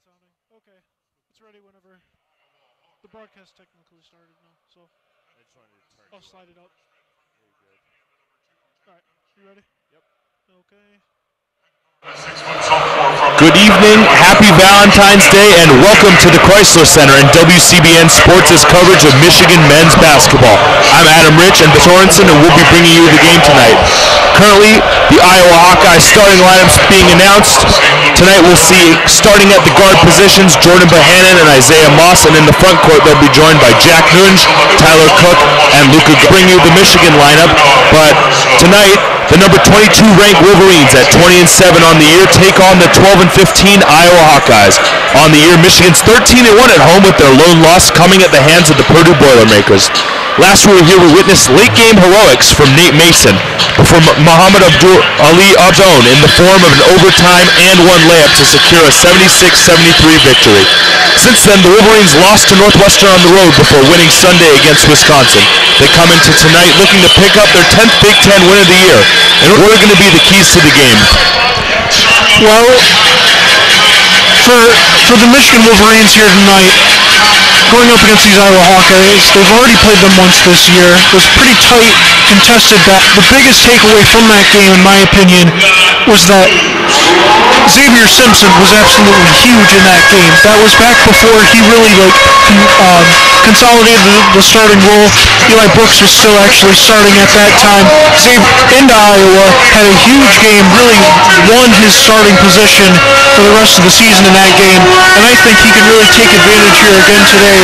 it sounding? Okay. It's ready whenever the broadcast technically started now, so. I just wanted to turn I'll slide it up. Very good. Alright, you ready? Yep. Okay. Good evening, happy Valentine's Day, and welcome to the Crisler Center and WCBN Sports' coverage of Michigan men's basketball. I'm Adam Rich and Sorensen, and we'll be bringing you the game tonight. Currently, the Iowa Hawkeyes starting lineups being announced. Tonight we'll see, starting at the guard positions, Jordan Bohannon and Isaiah Moss, and in the front court they'll be joined by Jack Nunge, Tyler Cook, and Luka. Bring you the Michigan lineup, but tonight, the number 22 ranked Wolverines at 20-7 on the year take on the 12-15 Iowa Hawkeyes. On the year, Michigan's 13-1 at home with their lone loss coming at the hands of the Purdue Boilermakers. Last we were here, we witnessed late-game heroics from Nate Mason before Muhammad Ali Abdon in the form of an overtime and one layup to secure a 76-73 victory. Since then, the Wolverines lost to Northwestern on the road before winning Sunday against Wisconsin. They come into tonight looking to pick up their 10th Big Ten win of the year. And what are going to be the keys to the game? Well, for the Michigan Wolverines here tonight, going up against these Iowa Hawkeyes, they've already played them once this year. It was pretty tight, contested back. The biggest takeaway from that game, in my opinion, was that Xavier Simpson was absolutely huge in that game. That was back before he really consolidated the starting role. Eli Brooks was still actually starting at that time. Xavier into Iowa, had a huge game, really won his starting position for the rest of the season in that game, and I think he can really take advantage here again today.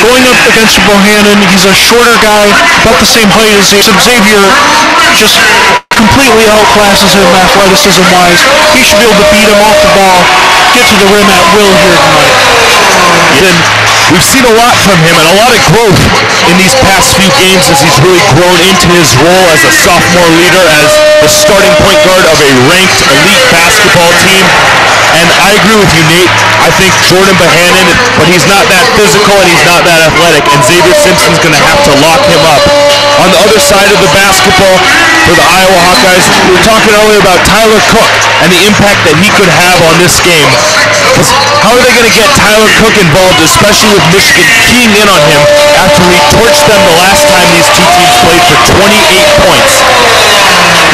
Going up against Bohannon, he's a shorter guy, about the same height as Xavier, just completely outclasses him athleticism-wise. He should be able to beat him off the ball, get to the rim at will here tonight. And we've seen a lot from him and a lot of growth in these past few games as he's really grown into his role as a sophomore leader, as the starting point guard of a ranked elite basketball team. And I agree with you, Nate. I think Jordan Bohannon, but he's not that physical and he's not that athletic, and Xavier Simpson's going to have to lock him up. On the other side of the basketball, for the Iowa Hawkeyes, we were talking earlier about Tyler Cook and the impact that he could have on this game. How are they going to get Tyler Cook involved, especially with Michigan keying in on him after we torched them the last time these two teams played for 28 points?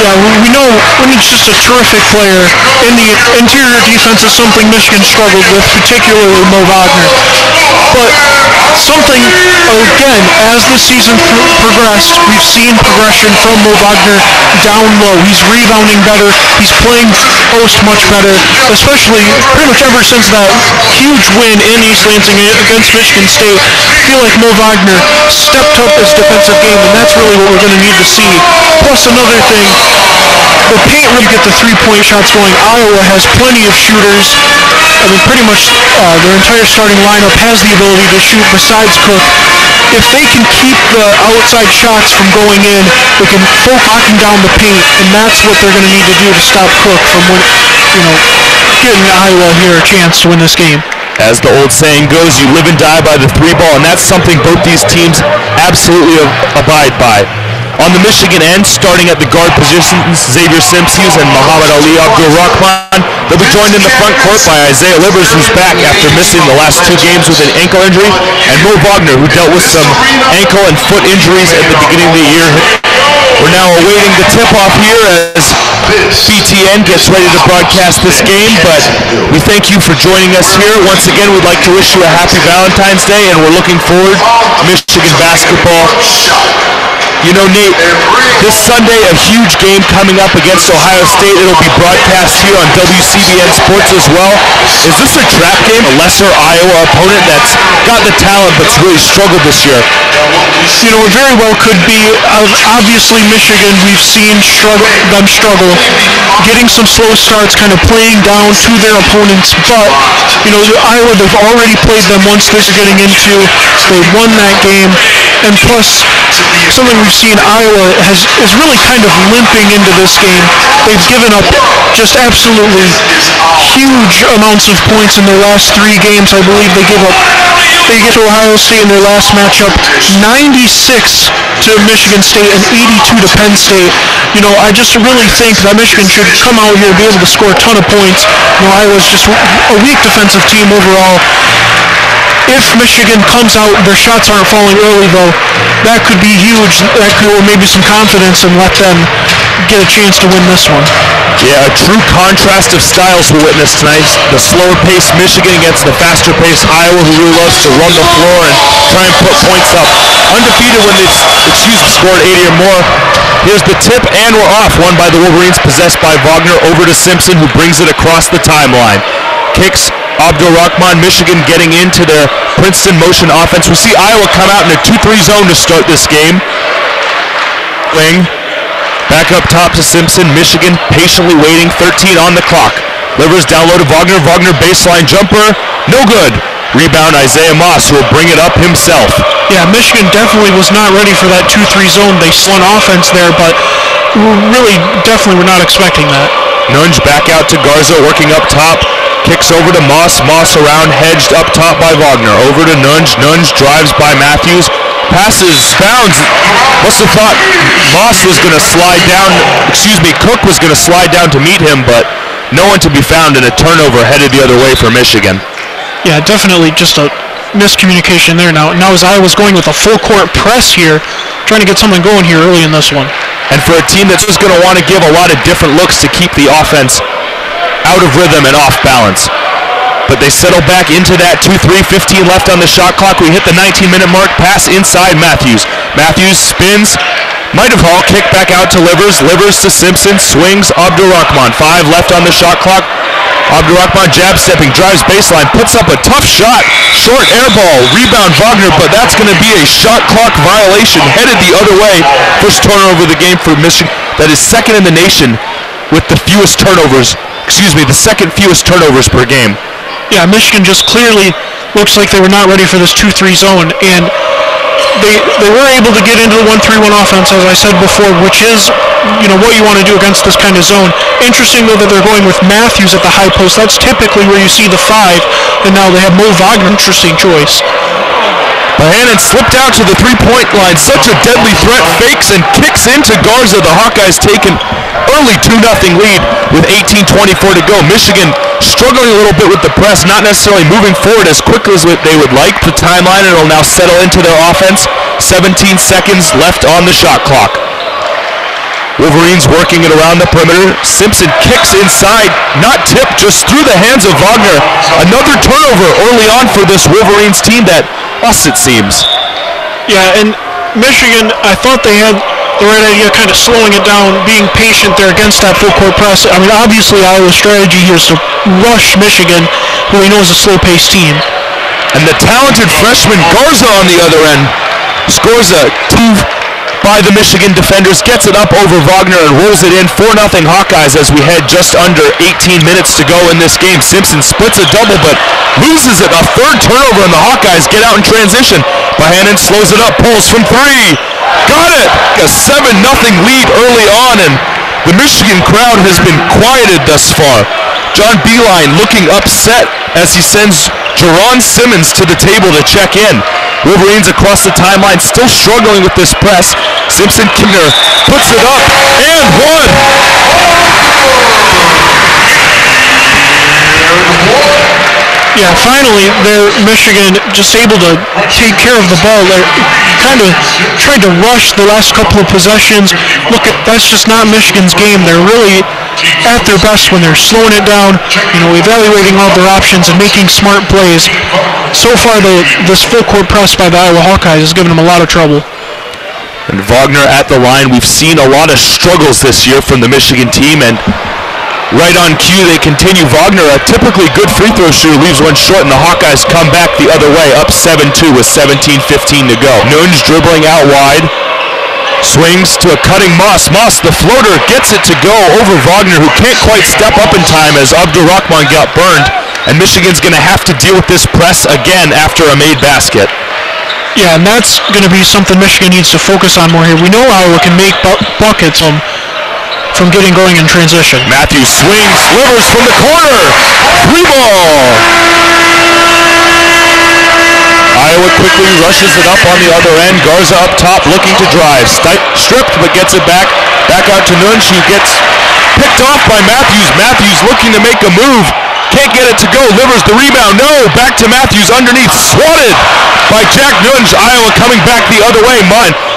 Yeah, we know when he's just a terrific player. In the interior defense is something Michigan struggled with, particularly Mo Wagner. But something, again, as the season progressed, we've seen progression from Mo Wagner down low. He's rebounding better. He's playing post much better, especially pretty much ever since that huge win in East Lansing against Michigan State. I feel like Mo Wagner stepped up his defensive game, and that's really what we're going to need to see. Plus, another thing, the paint really get the three-point shots going. Iowa has plenty of shooters. I mean, pretty much their entire starting lineup has the ability to shoot besides Cook. If they can keep the outside shots from going in, they can focus knocking down the paint, and that's what they're going to need to do to stop Cook from getting Iowa here a chance to win this game. As the old saying goes, you live and die by the three ball, and that's something both these teams absolutely abide by. On the Michigan end, starting at the guard positions, Xavier Simpson and Muhammad Ali Abdul-Rahman. They'll be joined in the front court by Isaiah Livers, who's back after missing the last two games with an ankle injury, and Mo Wagner, who dealt with some ankle and foot injuries at the beginning of the year. We're now awaiting the tip-off here as BTN gets ready to broadcast this game, but we thank you for joining us here. Once again, we'd like to wish you a happy Valentine's Day, and we're looking forward to Michigan basketball. You know, Nate, this Sunday, a huge game coming up against Ohio State. It'll be broadcast here on WCBN Sports as well. Is this a trap game, a lesser Iowa opponent that's got the talent but's really struggled this year? You know, it very well could be. Obviously, Michigan, we've seen them struggle, getting some slow starts, kind of playing down to their opponents. But, you know, Iowa, they've already played them once this is getting into. They won that game. And plus, something we've seen, Iowa is really kind of limping into this game. They've given up just absolutely huge amounts of points in their last three games. I believe they gave up They get to Ohio State in their last matchup, 96 to Michigan State and 82 to Penn State. I just really think that Michigan should come out here and be able to score a ton of points. Iowa's just a weak defensive team overall. If Michigan comes out, their shots aren't falling early, though, that could be huge. That could maybe some confidence and let them get a chance to win this one. Yeah, a true contrast of styles we witnessed tonight. The slower-paced Michigan against the faster-paced Iowa, who really loves to run the floor and try and put points up. Undefeated when they've scored 80 or more. Here's the tip, and we're off. Won by the Wolverines, possessed by Wagner, over to Simpson, who brings it across the timeline. Kicks Abdul-Rahman, Michigan getting into their Princeton motion offense. We see Iowa come out in a 2-3 zone to start this game. Wing. Back up top to Simpson. Michigan patiently waiting. 13 on the clock. Livers down low to Wagner. Wagner baseline jumper. No good. Rebound Isaiah Moss, who will bring it up himself. Yeah, Michigan definitely was not ready for that 2-3 zone. They spun offense there, but really definitely were not expecting that. Nunge back out to Garza, working up top. Kicks over to Moss. Moss around, hedged up top by Wagner. Over to Nunge. Nunge drives by Matthews. Passes, bounds. Must have thought Moss was going to slide down. Cook was going to slide down to meet him, but no one to be found, and a turnover headed the other way for Michigan. Yeah, definitely just a miscommunication there. Now as Iowa's going with a full court press here, trying to get something going here early in this one. And for a team that's just going to want to give a lot of different looks to keep the offense out of rhythm and off balance. But they settle back into that 2-3, 15 left on the shot clock. We hit the 19-minute mark. Pass inside Matthews. Matthews spins. Might have hauled. Kick back out to Livers. Livers to Simpson. Swings Abdul-Rahman. 5 left on the shot clock. Abdul-Rahman jab stepping. Drives baseline. Puts up a tough shot. Short air ball. Rebound Wagner. But that's going to be a shot clock violation. Headed the other way. First turnover of the game for Michigan. That is second in the nation with the fewest turnovers. The second fewest turnovers per game. Yeah, Michigan just clearly looks like they were not ready for this 2-3 zone, and they were able to get into the 1-3-1 offense, as I said before, which is what you want to do against this kind of zone. Interesting, though, that they're going with Matthews at the high post. That's typically where you see the 5, and now they have Mo Wagner. Interesting choice. Bohannon slipped out to the three-point line. Such a deadly threat. Fakes and kicks into Garza. The Hawkeyes take an early 2-0 lead with 18:24 to go. Michigan struggling a little bit with the press, not necessarily moving forward as quickly as they would like. The timeline, and it'll now settle into their offense. 17 seconds left on the shot clock. Wolverines working it around the perimeter. Simpson kicks inside, not tipped, just through the hands of Wagner. Another turnover early on for this Wolverines team that us, it seems. Yeah, and Michigan, I thought they had the right idea, kind of slowing it down, being patient there against that full court press. I mean, obviously Iowa's strategy here is to rush Michigan, who we know is a slow-paced team. And the talented freshman Garza on the other end scores a 2 by the Michigan defenders, gets it up over Wagner and rolls it in. 4-0 Hawkeyes as we head just under 18 minutes to go in this game. Simpson splits a double but loses it. A third turnover, and the Hawkeyes get out in transition. Bohannon slows it up, pulls from 3. Got it! A 7-0 lead early on, and the Michigan crowd has been quieted thus far. John Beilein looking upset as he sends Jerron Simmons to the table to check in. Wolverines across the timeline still struggling with this press. Simpson Kinder puts it up and one. Yeah, finally, Michigan just able to take care of the ball. They're kind of tried to rush the last couple of possessions. That's just not Michigan's game. They're really at their best when they're slowing it down, evaluating all their options and making smart plays. So far, this full court press by the Iowa Hawkeyes has given them a lot of trouble. And Wagner at the line. We've seen a lot of struggles this year from the Michigan team, and right on cue, they continue. Wagner, a typically good free throw shooter, leaves one short, and the Hawkeyes come back the other way, up 7-2 with 17:15 to go. Nunge dribbling out wide. Swings to a cutting Moss. Moss, the floater, gets it to go over Wagner, who can't quite step up in time as Abdul-Rahman got burned. And Michigan's going to have to deal with this press again after a made basket. Yeah, and that's going to be something Michigan needs to focus on more here. We know Iowa can make buckets from getting going in transition. Matthews swings, Livers from the corner. 3 ball. quickly rushes it up on the other end. Garza up top looking to drive. Stripped but gets it back. Back out to Nunch, who gets picked off by Matthews. Matthews looking to make a move. Can't get it to go. Livers the rebound. No. Back to Matthews underneath. Swatted by Jack Nunch. Iowa coming back the other way.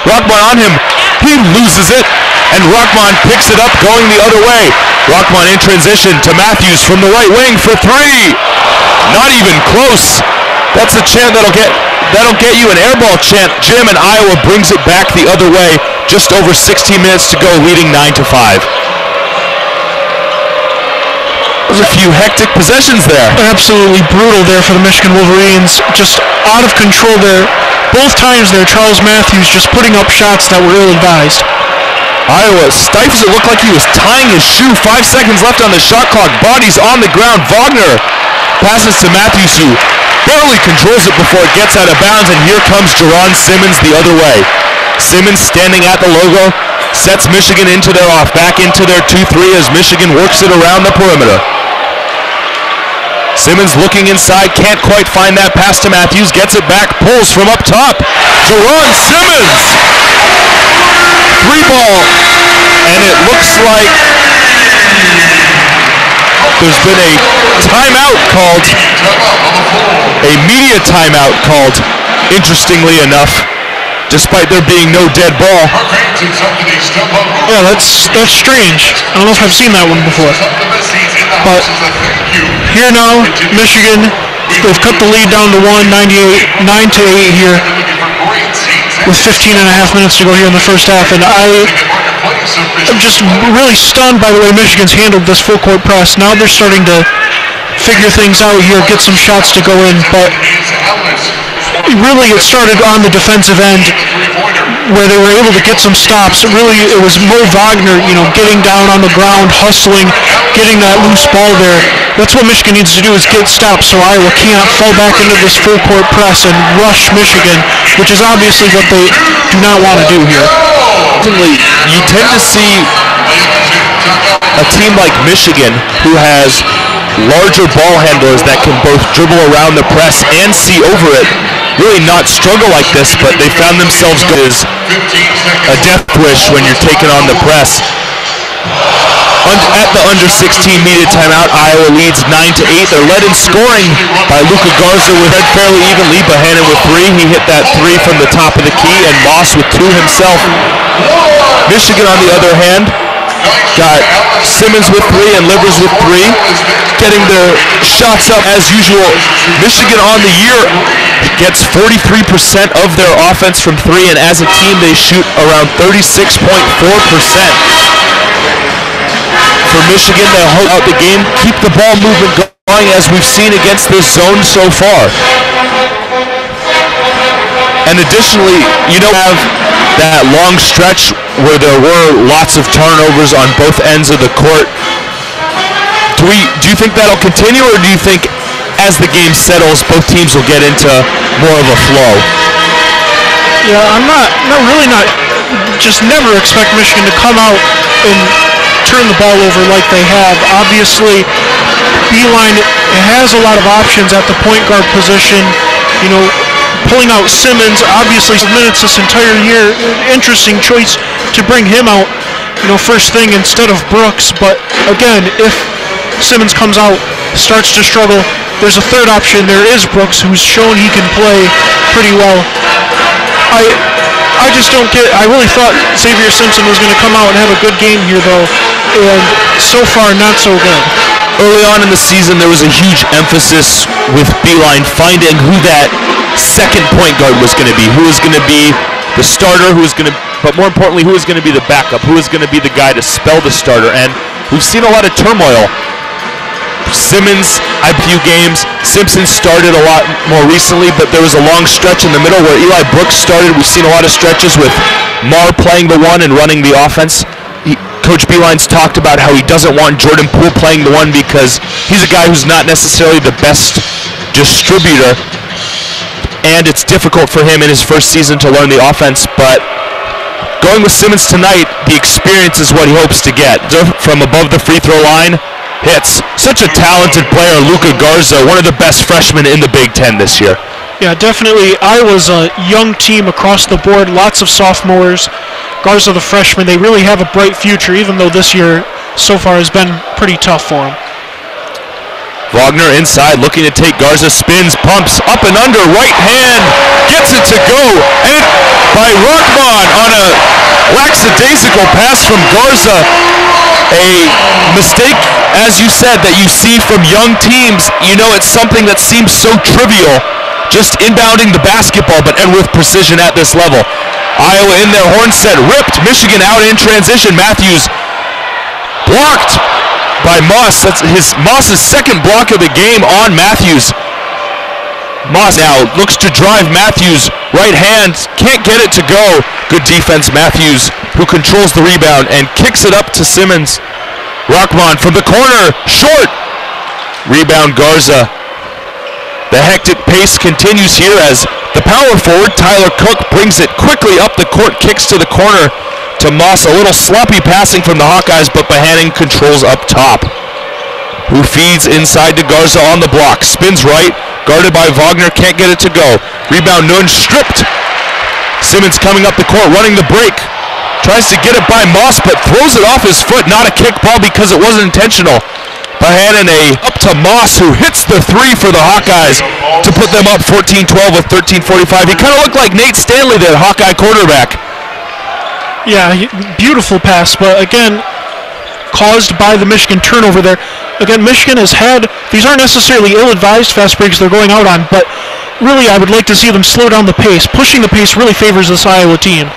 Rockman on him. He loses it. And Rockman picks it up going the other way. Rockman in transition to Matthews from the right wing for three. Not even close. That's a chant that'll get you an airball chant. Jim, and Iowa brings it back the other way. Just over 16 minutes to go, leading 9-5. There's a few hectic possessions there. Absolutely brutal there for the Michigan Wolverines. Just out of control there. Both times there, Charles Matthews just putting up shots that were ill-advised. Iowa stifles it. Looked like he was tying his shoe. 5 seconds left on the shot clock. Bodies on the ground. Wagner passes to Matthews, who barely controls it before it gets out of bounds, and here comes Jerron Simmons the other way. Simmons standing at the logo, sets Michigan into their back into their 2-3 as Michigan works it around the perimeter. Simmons looking inside, can't quite find that pass to Matthews, gets it back, pulls from up top. Jerron Simmons! 3-ball, and it looks like there's been a timeout called, a media timeout called, interestingly enough, despite there being no dead ball. Yeah, that's strange. I don't know if I've seen that one before. But here now, Michigan, they've cut the lead down to 9-8 here, with 15 and a half minutes to go here in the first half, and I'm just really stunned by the way Michigan's handled this full court press. Now they're starting to figure things out here, get some shots to go in, but really it started on the defensive end where they were able to get some stops. It was Mo Wagner, getting down on the ground, hustling, getting that loose ball there. That's what Michigan needs to do, is get stops so Iowa can't fall back into this full court press and rush Michigan, which is obviously what they do not want to do here. You tend to see a team like Michigan, who has larger ball handlers that can both dribble around the press and see over it, really not struggle like this, but they found themselves as a death wish when you're taking on the press. At the under 16 media timeout, Iowa leads 9-8. They're led in scoring by Luka Garza with it fairly evenly. Bohannon with 3. He hit that 3 from the top of the key, and Moss with 2 himself. Michigan, on the other hand, got Simmons with 3 and Livers with 3, getting their shots up as usual. Michigan on the year gets 43% of their offense from 3, and as a team they shoot around 36.4%. For Michigan, they'll hold out the game, keep the ball movement going as we've seen against this zone so far. And additionally, have that long stretch where there were lots of turnovers on both ends of the court. Do you think that'll continue, or do you think as the game settles, both teams will get into more of a flow? Yeah, I'm not just never expect Michigan to come out and turn the ball over like they have. Obviously, Beeline has a lot of options at the point guard position. Pulling out Simmons, obviously minutes this entire year. Interesting choice to bring him out, first thing instead of Brooks. But again, if Simmons comes out, starts to struggle, there's a third option. There is Brooks, who's shown he can play pretty well. I just don't get. I really thought Xavier Simpson was going to come out and have a good game here, though, and so far not so good. Early on in the season, there was a huge emphasis with Beeline finding who that second point guard was going to be, who was going to be the starter, but more importantly, who was going to be the backup, who was going to be the guy to spell the starter. And we've seen a lot of turmoil. Simmons, a few games. Simpson started a lot more recently, but there was a long stretch in the middle where Eli Brooks started. We've seen a lot of stretches with Marr playing the 1 and running the offense. Coach Beeline's talked about how he doesn't want Jordan Poole playing the 1 because he's a guy who's not necessarily the best distributor, and it's difficult for him in his first season to learn the offense. But going with Simmons tonight, the experience is what he hopes to get. From above the free throw line, hits. Such a talented player, Luka Garza, one of the best freshmen in the Big Ten this year. Yeah, definitely. Iowa's a young team across the board, lots of sophomores. Garza, the freshman, they really have a bright future, even though this year so far has been pretty tough for them. Wagner inside, looking to take Garza, spins, pumps, up and under, right hand, gets it to go, and by Rockman on a lackadaisical pass from Garza. A mistake, as you said, that you see from young teams. You know, it's something that seems so trivial, just inbounding the basketball, but and with precision at this level. Iowa in their horn set, ripped, Michigan out in transition, Matthews blocked by Moss. That's Moss's second block of the game on Matthews. Moss now looks to drive Matthews, right hand, can't get it to go. Good defense, Matthews, who controls the rebound and kicks it up to Simmons. Rockman from the corner, short. Rebound Garza. The hectic pace continues here as the power forward, Tyler Cook, brings it quickly up the court, kicks to the corner to Moss. A little sloppy passing from the Hawkeyes, but Bohannon controls up top, who feeds inside to Garza on the block. Spins right, guarded by Wagner, can't get it to go. Rebound Nunn, stripped. Simmons coming up the court, running the break. Tries to get it by Moss, but throws it off his foot. Not a kick ball because it wasn't intentional. Bohannon up to Moss, who hits the three for the Hawkeyes to put them up 14-12 with 13:45. He kind of looked like Nate Stanley, the Hawkeye quarterback. Yeah, beautiful pass, but again, caused by the Michigan turnover there. Again, Michigan has had, these aren't necessarily ill-advised fast breaks they're going out on, but really I would like to see them slow down the pace. Pushing the pace really favors this Iowa team.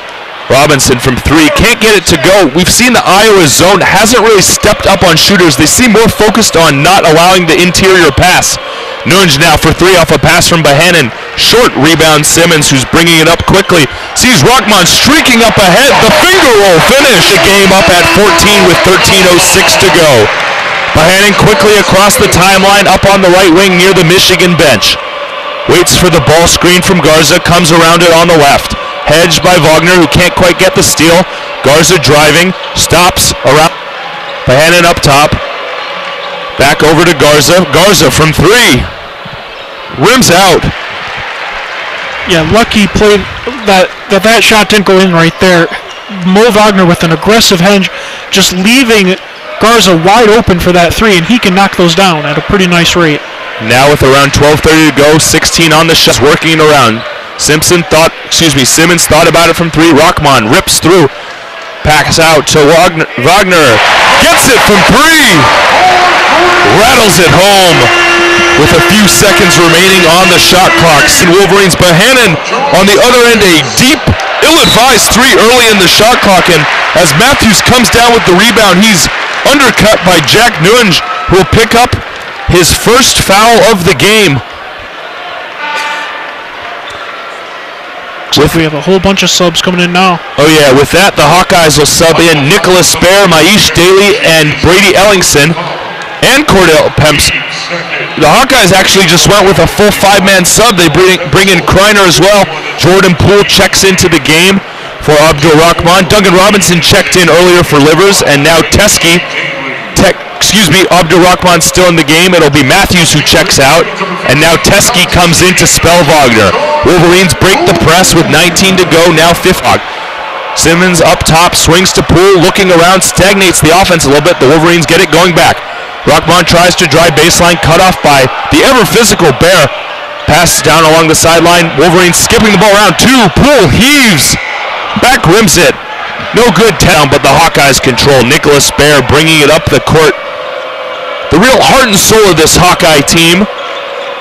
Robinson from three, can't get it to go. We've seen the Iowa zone hasn't really stepped up on shooters. They seem more focused on not allowing the interior pass. Nunge now for three off a pass from Bohannon. Short rebound Simmons, who's bringing it up quickly. Sees Rockman streaking up ahead. The finger roll finish. The game up at 14 with 13:06 to go. Bohannon quickly across the timeline, up on the right wing near the Michigan bench. Waits for the ball screen from Garza, comes around it on the left. Hedged by Wagner, who can't quite get the steal. Garza driving, stops around. Bohannon up top. Back over to Garza. Garza from three. Rims out. Yeah, lucky play that shot didn't go in right there. Mo Wagner with an aggressive hedge, just leaving Garza wide open for that three, and he can knock those down at a pretty nice rate. Now with around 12:30 to go, 16 on the shot, working around. Simmons thought about it from three. Rockman rips through. Pass out to Wagner. Gets it from three. Rattles it home with a few seconds remaining on the shot clock. Wolverines. Bohannon on the other end, a deep, ill-advised three early in the shot clock. And as Matthews comes down with the rebound, he's undercut by Jack Nunge, who will pick up his first foul of the game. We have a whole bunch of subs coming in now. Oh yeah, with that the Hawkeyes will sub in Nicholas Spare, Maish Daly, and Brady Ellingson, and Cordell Pemps. The Hawkeyes actually just went with a full five-man sub. They bring in Kreiner as well. Jordan Poole checks into the game for Abdul Rahman. Duncan Robinson checked in earlier for Livers, and now Abdul Rahman still in the game. It'll be Matthews who checks out, and now Teskey comes in to spell Wagner. Wolverines break the press with 19 to go, now 50. Simmons up top, swings to Poole, looking around, stagnates the offense a little bit. The Wolverines get it going back. Rahman tries to drive baseline, cut off by the ever-physical Bear. Passes down along the sideline. Wolverines skipping the ball around two. Poole heaves, back rims it. No good down, but the Hawkeyes control. Nicholas Bear bringing it up the court. The real heart and soul of this Hawkeye team,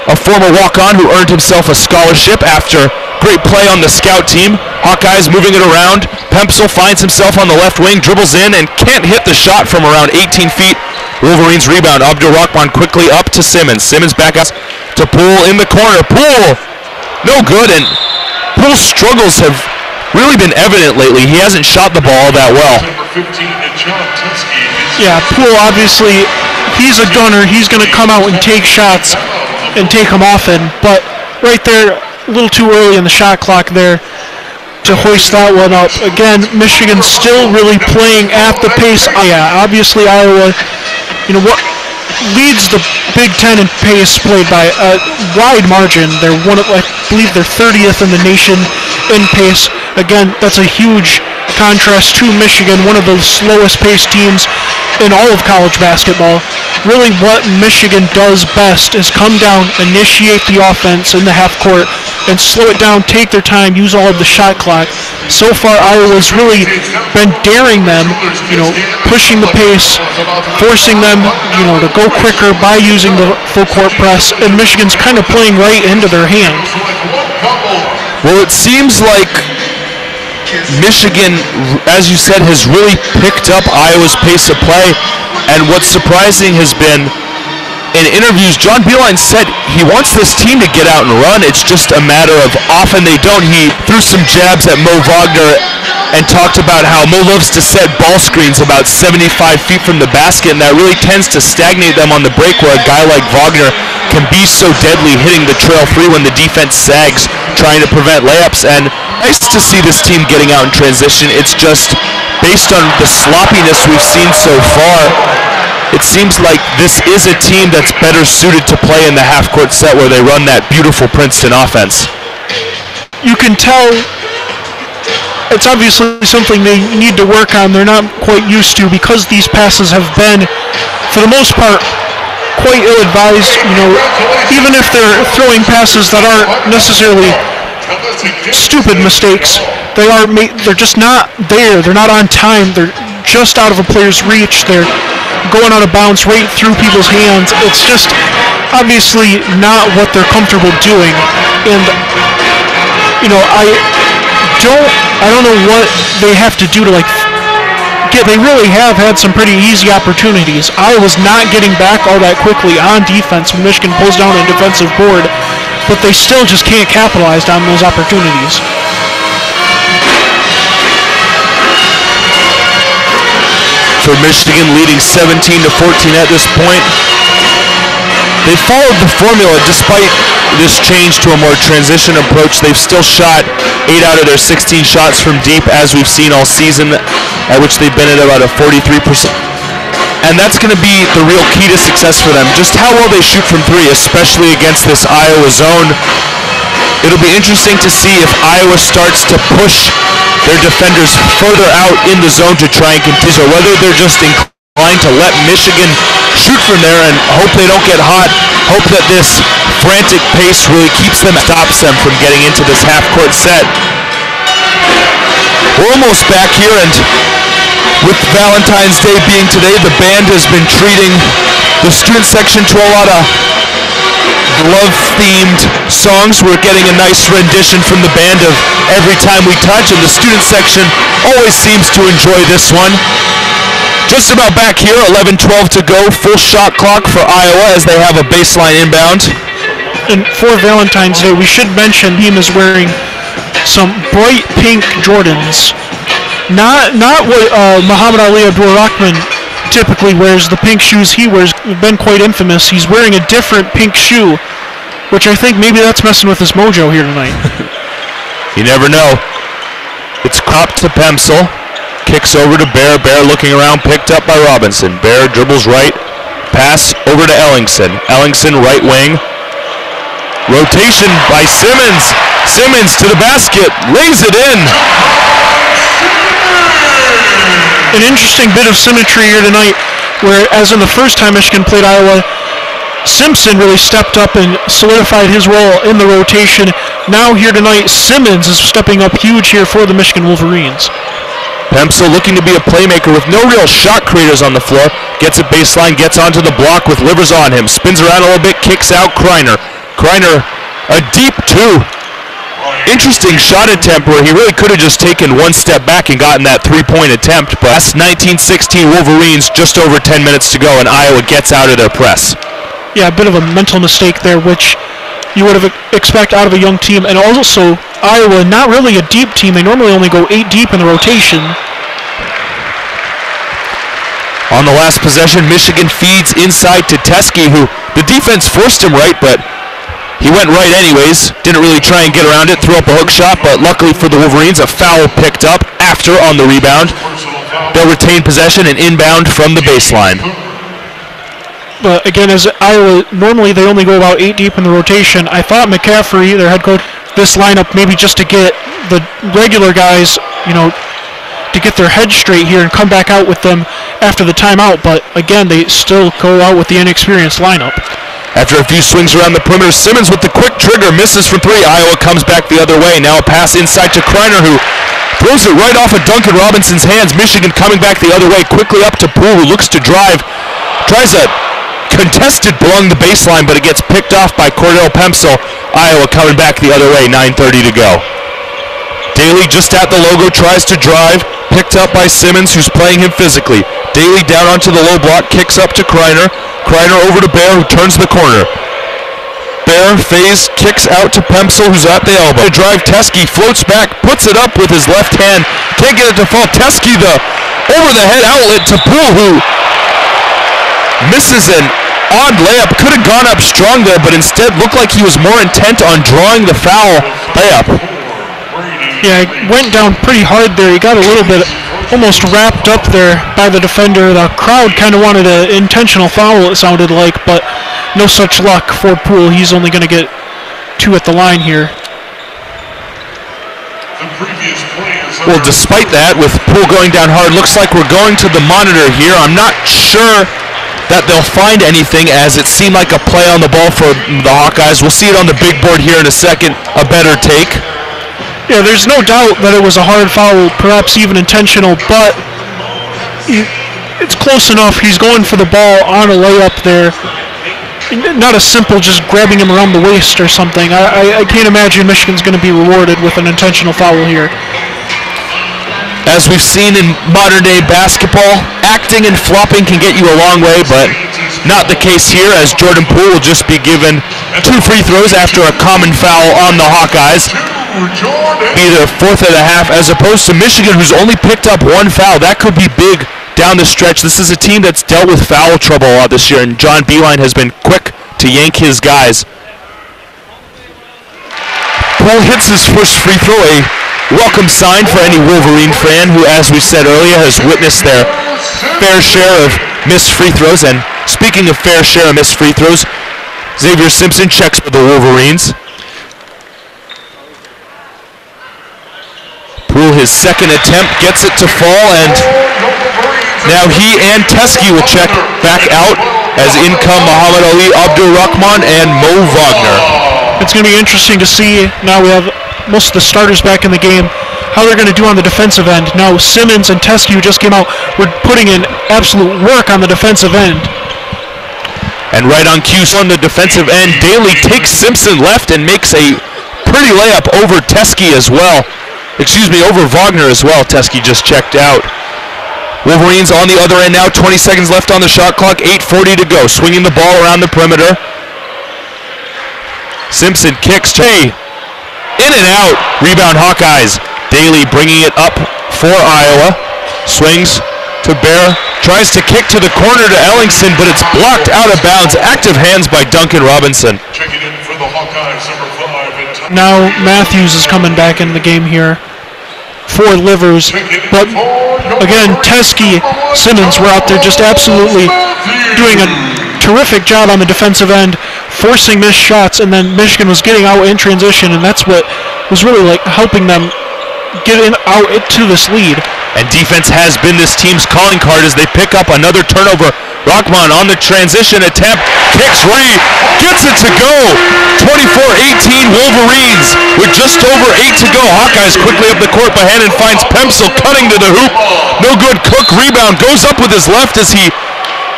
a former walk-on who earned himself a scholarship after great play on the scout team. Hawkeyes moving it around. Pempsel finds himself on the left wing, dribbles in, and can't hit the shot from around 18 feet. Wolverines rebound. Abdul Rahman quickly up to Simmons. Simmons back out to Poole in the corner. Poole, no good, and Poole's struggles have really been evident lately. He hasn't shot the ball that well. Yeah, Poole obviously, he's a gunner. He's going to come out and take shots and take them often. But right there, a little too early in the shot clock there to hoist that one up. Again, Michigan still really playing at the pace. Yeah, obviously Iowa, you know what? leads the Big Ten in pace played by a wide margin. They're I believe they're 30th in the nation in pace. Again, that's a huge contrast to Michigan, one of the slowest paced teams in all of college basketball. Really what Michigan does best is come down, initiate the offense in the half court, and slow it down, take their time, use all of the shot clock. So far, Iowa's really been daring them, pushing the pace, forcing them, to go quicker by using the full court press, and Michigan's kind of playing right into their hand. Well, it seems like Michigan, as you said, has really picked up Iowa's pace of play, and what's surprising has been, in interviews, John Beilein said he wants this team to get out and run. It's just a matter of often they don't. He threw some jabs at Mo Wagner and talked about how Mo loves to set ball screens about 75 feet from the basket, and that really tends to stagnate them on the break, where a guy like Wagner can be so deadly hitting the trail three when the defense sags, trying to prevent layups. And nice to see this team getting out in transition. It's just based on the sloppiness we've seen so far, it seems like this is a team that's better suited to play in the half-court set where they run that beautiful Princeton offense. You can tell it's obviously something they need to work on. They're not quite used to, because these passes have been, for the most part, quite ill-advised. Even if they're throwing passes that aren't necessarily stupid mistakes, they're just not there. They're not on time. They're just out of a player's reach. They're going out of bounds right through people's hands. It's just obviously not what they're comfortable doing. And I don't know what they have to do to they really have had some pretty easy opportunities. Iowa's not getting back all that quickly on defense when Michigan pulls down a defensive board, but they still just can't capitalize on those opportunities. For Michigan, leading 17-14 at this point. They followed the formula despite this change to a more transition approach. They've still shot 8 out of their 16 shots from deep, as we've seen all season, at which they've been at about a 43%. And that's going to be the real key to success for them, just how well they shoot from three, especially against this Iowa zone. It'll be interesting to see if Iowa starts to push their defenders further out in the zone to try and continue, or whether they're just inclined to let Michigan shoot from there and hope they don't get hot, hope that this frantic pace really stops them from getting into this half-court set. We're almost back here, and with Valentine's Day being today, the band has been treating the student section to a lot of love-themed songs. We're getting a nice rendition from the band of Every Time We Touch, and the student section always seems to enjoy this one. Just about back here, 11-12 to go, full shot clock for Iowa as they have a baseline inbound. And for Valentine's Day, we should mention he is wearing some bright pink Jordans. Not what Muhammad Ali Abdul-Rahman typically wears. The pink shoes he wears have been quite infamous. He's wearing a different pink shoe, which I think maybe that's messing with his mojo here tonight. You never know. It's Kopp to Pemsel. Kicks over to Bear. Bear looking around, picked up by Robinson. Bear dribbles right. Pass over to Ellingson. Ellingson right wing. Rotation by Simmons. Simmons to the basket. Lays it in. An interesting bit of symmetry here tonight, where as in the first time Michigan played Iowa, Simpson really stepped up and solidified his role in the rotation. Now here tonight, Simmons is stepping up huge here for the Michigan Wolverines. Pemsel looking to be a playmaker with no real shot creators on the floor. Gets a baseline, gets onto the block with Livers on him. Spins around a little bit, kicks out Kreiner. Kreiner, a deep two. Interesting shot attempt where he really could have just taken one step back and gotten that three-point attempt. But that's 19-16 Wolverines, just over 10 minutes to go, and Iowa gets out of their press. Yeah, a bit of a mental mistake there, which you would have expect out of a young team. And also, Iowa, not really a deep team. They normally only go 8 deep in the rotation. On the last possession, Michigan feeds inside to Teskey, who the defense forced him right, but he went right anyways. Didn't really try and get around it, threw up a hook shot, but luckily for the Wolverines, a foul picked up after on the rebound. They'll retain possession and inbound from the baseline. But again, as Iowa, normally they only go about 8 deep in the rotation. I thought McCaffrey, their head coach, this lineup maybe just to get the regular guys, to get their heads straight here and come back out with them after the timeout. But again, they still go out with the inexperienced lineup. After a few swings around the perimeter, Simmons with the quick trigger, misses for 3. Iowa comes back the other way. Now a pass inside to Crisler, who throws it right off of Duncan Robinson's hands. Michigan coming back the other way, quickly up to Poole, who looks to drive. Tries a contested along the baseline, but it gets picked off by Cordell Pemsel. Iowa coming back the other way, 9:30 to go. Daly just at the logo, tries to drive, picked up by Simmons, who's playing him physically. Daly down onto the low block, kicks up to Crisler. Crisler over to Bear, who turns the corner. Bear phase kicks out to Pemsel, who's at the elbow. Drive, Teske floats back, puts it up with his left hand. Can't get it to fall. Teske, the over-the-head outlet to Poole, who misses an odd layup. Could have gone up strong there, but instead looked like he was more intent on drawing the foul layup. Yeah, he went down pretty hard there. He got a little bit almost wrapped up there by the defender. The crowd kind of wanted an intentional foul, it sounded like, but no such luck for Poole. He's only going to get 2 at the line here. Well, despite that, with Poole going down hard, looks like we're going to the monitor here. I'm not sure that they'll find anything, as it seemed like a play on the ball for the Hawkeyes. We'll see it on the big board here in a second, a better take. Yeah, there's no doubt that it was a hard foul, perhaps even intentional, but it's close enough. He's going for the ball on a layup there. Not a simple just grabbing him around the waist or something. I can't imagine Michigan's going to be rewarded with an intentional foul here. As we've seen in modern day basketball, acting and flopping can get you a long way, but not the case here, as Jordan Poole will just be given 2 free throws after a common foul on the Hawkeyes. Be the 4th of the half, as opposed to Michigan, who's only picked up 1 foul. That could be big down the stretch. This is a team that's dealt with foul trouble a lot this year, and John Beilein has been quick to yank his guys. Poole hits his first free throw, a welcome sign for any Wolverine fan who, as we said earlier, has witnessed their fair share of missed free throws. And speaking of fair share of missed free throws, Xavier Simpson checks for the Wolverines. Poole, his second attempt, gets it to fall, and now he and Teske will check back out, as in come Muhammad Ali, Abdul Rahman, and Mo Wagner. It's going to be interesting to see. Now we have most of the starters back in the game, how they're going to do on the defensive end. Now Simmons and Teske, who just came out, were putting in absolute work on the defensive end. And right on cue on the defensive end, Daly takes Simpson left and makes a pretty layup over Teske as well. Over Wagner as well. Teske just checked out. Wolverines on the other end now, 20 seconds left on the shot clock, 8:40 to go. Swinging the ball around the perimeter. Simpson kicks, in and out. Rebound Hawkeyes. Daly bringing it up for Iowa. Swings to Bear. Tries to kick to the corner to Ellingson, but it's blocked out of bounds. Active hands by Duncan Robinson. Checking in for the Hawkeyes, number 5. Now Matthews is coming back in the game here for Livers. But again, Teske, Simmons were out there just absolutely doing a terrific job on the defensive end, forcing missed shots, and then Michigan was getting out in transition, and that's what was really helping them get out to this lead. And defense has been this team's calling card as they pick up another turnover. Rahman on the transition attempt, kicks free, gets it to go. 24-18 Wolverines with just over 8 to go. Hawkeyes quickly up the court by hand and finds Pemsel cutting to the hoop. No good. Cook rebound, goes up with his left as he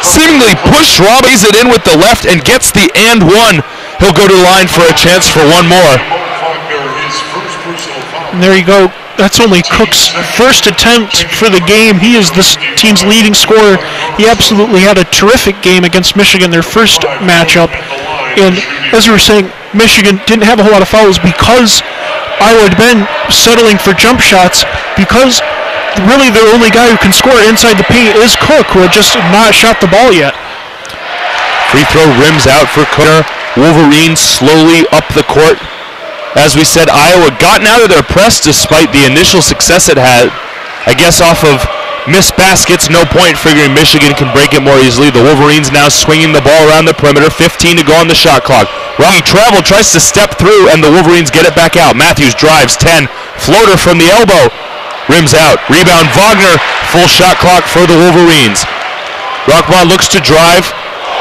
seemingly pushed Robbies it in with the left and gets the and one. He'll go to the line for a chance for one more. And there you go. That's only Cook's first attempt for the game. He is this team's leading scorer. He absolutely had a terrific game against Michigan, their first matchup. And as we were saying, Michigan didn't have a whole lot of fouls because Iowa had been settling for jump shots, because really the only guy who can score inside the paint is Cook, who had just not shot the ball yet. Free throw rims out for Cook. Wolverines slowly up the court. As we said, Iowa gotten out of their press despite the initial success it had, I guess off of missed baskets, no point, figuring Michigan can break it more easily. The Wolverines now swinging the ball around the perimeter, 15 to go on the shot clock. Rocky Travel tries to step through, and the Wolverines get it back out. Matthews drives, 10, floater from the elbow, rims out. Rebound Wagner, full shot clock for the Wolverines. Rockman looks to drive.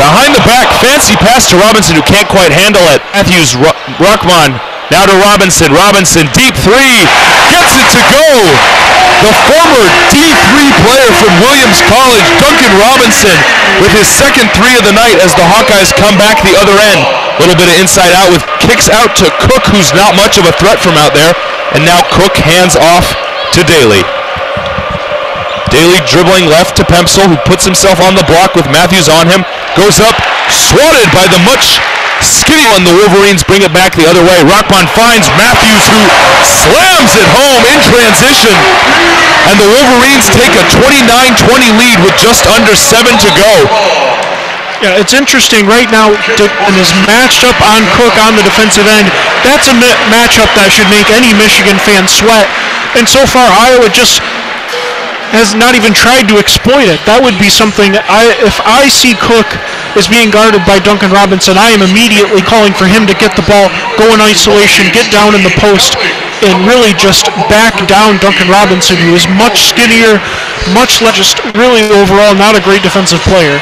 Behind the back, fancy pass to Robinson, who can't quite handle it. Matthews, Rockman, now to Robinson. Robinson, deep three, gets it to go. The former D3 player from Williams College, Duncan Robinson, with his second three of the night as the Hawkeyes come back the other end. A little bit of inside out with kicks out to Cook, who's not much of a threat from out there. And now Cook hands off to Daly. Daly dribbling left to Pemsel, who puts himself on the block with Matthews on him. Goes up, swatted by the much skinny one. The Wolverines bring it back the other way. Rockman finds Matthews, who slams it home in transition. And the Wolverines take a 29-20 lead with just under 7 to go. Yeah, it's interesting right now. And is matched up on Cook on the defensive end. That's a matchup that should make any Michigan fan sweat. And so far, Iowa just has not even tried to exploit it. That would be something, if I see Cook is being guarded by Duncan Robinson, I am immediately calling for him to get the ball, go in isolation, get down in the post, and really just back down Duncan Robinson, who is much skinnier, much less, just really overall not a great defensive player.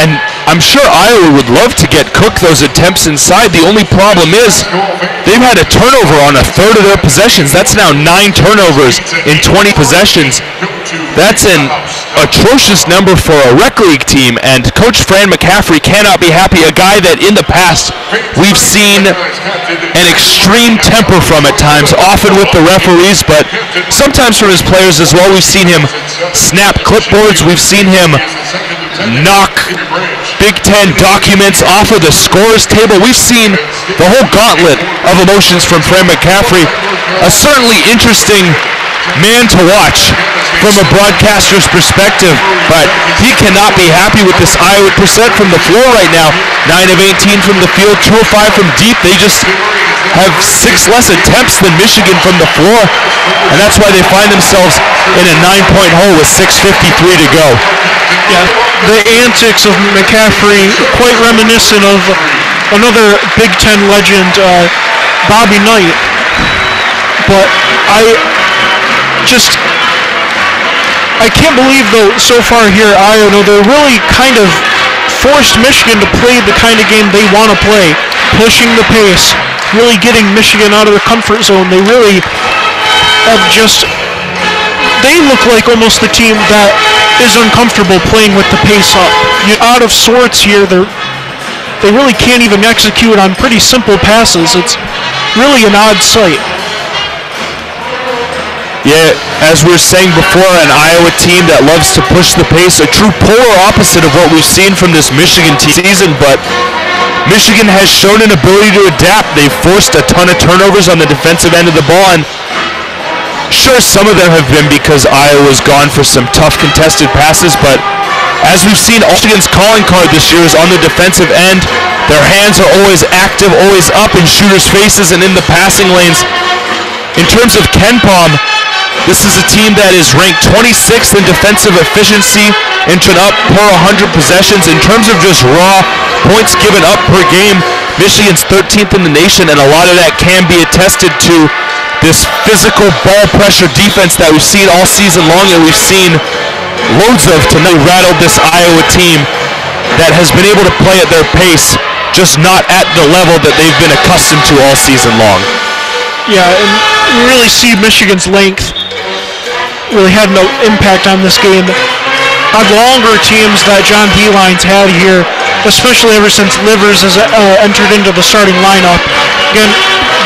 And I'm sure Iowa would love to get Cook those attempts inside. The only problem is they've had a turnover on a third of their possessions. That's now 9 turnovers in 20 possessions. That's an atrocious number for a rec league team, and Coach Fran McCaffrey cannot be happy. A guy that in the past we've seen an extreme temper from at times, often with the referees, but sometimes from his players as well. We've seen him snap clipboards. We've seen him knock Big Ten documents off of the scores table. We've seen the whole gauntlet of emotions from Fran McCaffrey. A certainly interesting man to watch from a broadcaster's perspective, but he cannot be happy with this Iowa percent from the floor right now. 9 of 18 from the field, 2 of 5 from deep. They just have 6 less attempts than Michigan from the floor, and that's why they find themselves in a 9-point hole with 6:53 to go. Yeah, the antics of McCaffrey quite reminiscent of another Big Ten legend, Bobby Knight. But I can't believe, though, so far here, Iowa, they're really kind of forced Michigan to play the kind of game they want to play, pushing the pace, really getting Michigan out of their comfort zone. They really have they look like almost the team that is uncomfortable playing with the pace up. You're out of sorts here. They really can't even execute on pretty simple passes. It's really an odd sight. Yeah, as we were saying before, an Iowa team that loves to push the pace, a true polar opposite of what we've seen from this Michigan season, but Michigan has shown an ability to adapt. They've forced a ton of turnovers on the defensive end of the ball, and sure, some of them have been because Iowa's gone for some tough contested passes, but as we've seen, Michigan's calling card this year is on the defensive end. Their hands are always active, always up in shooters' faces and in the passing lanes. In terms of KenPom, this is a team that is ranked 26th in defensive efficiency, inching up per 100 possessions. In terms of just raw points given up per game, Michigan's 13th in the nation, and a lot of that can be attested to this physical ball pressure defense that we've seen all season long, and we've seen loads of tonight. Rattled this Iowa team that has been able to play at their pace, just not at the level that they've been accustomed to all season long. Yeah, and you really see Michigan's length really had no impact on this game. On longer teams that John Beilein's had here, especially ever since Livers has entered into the starting lineup. Again,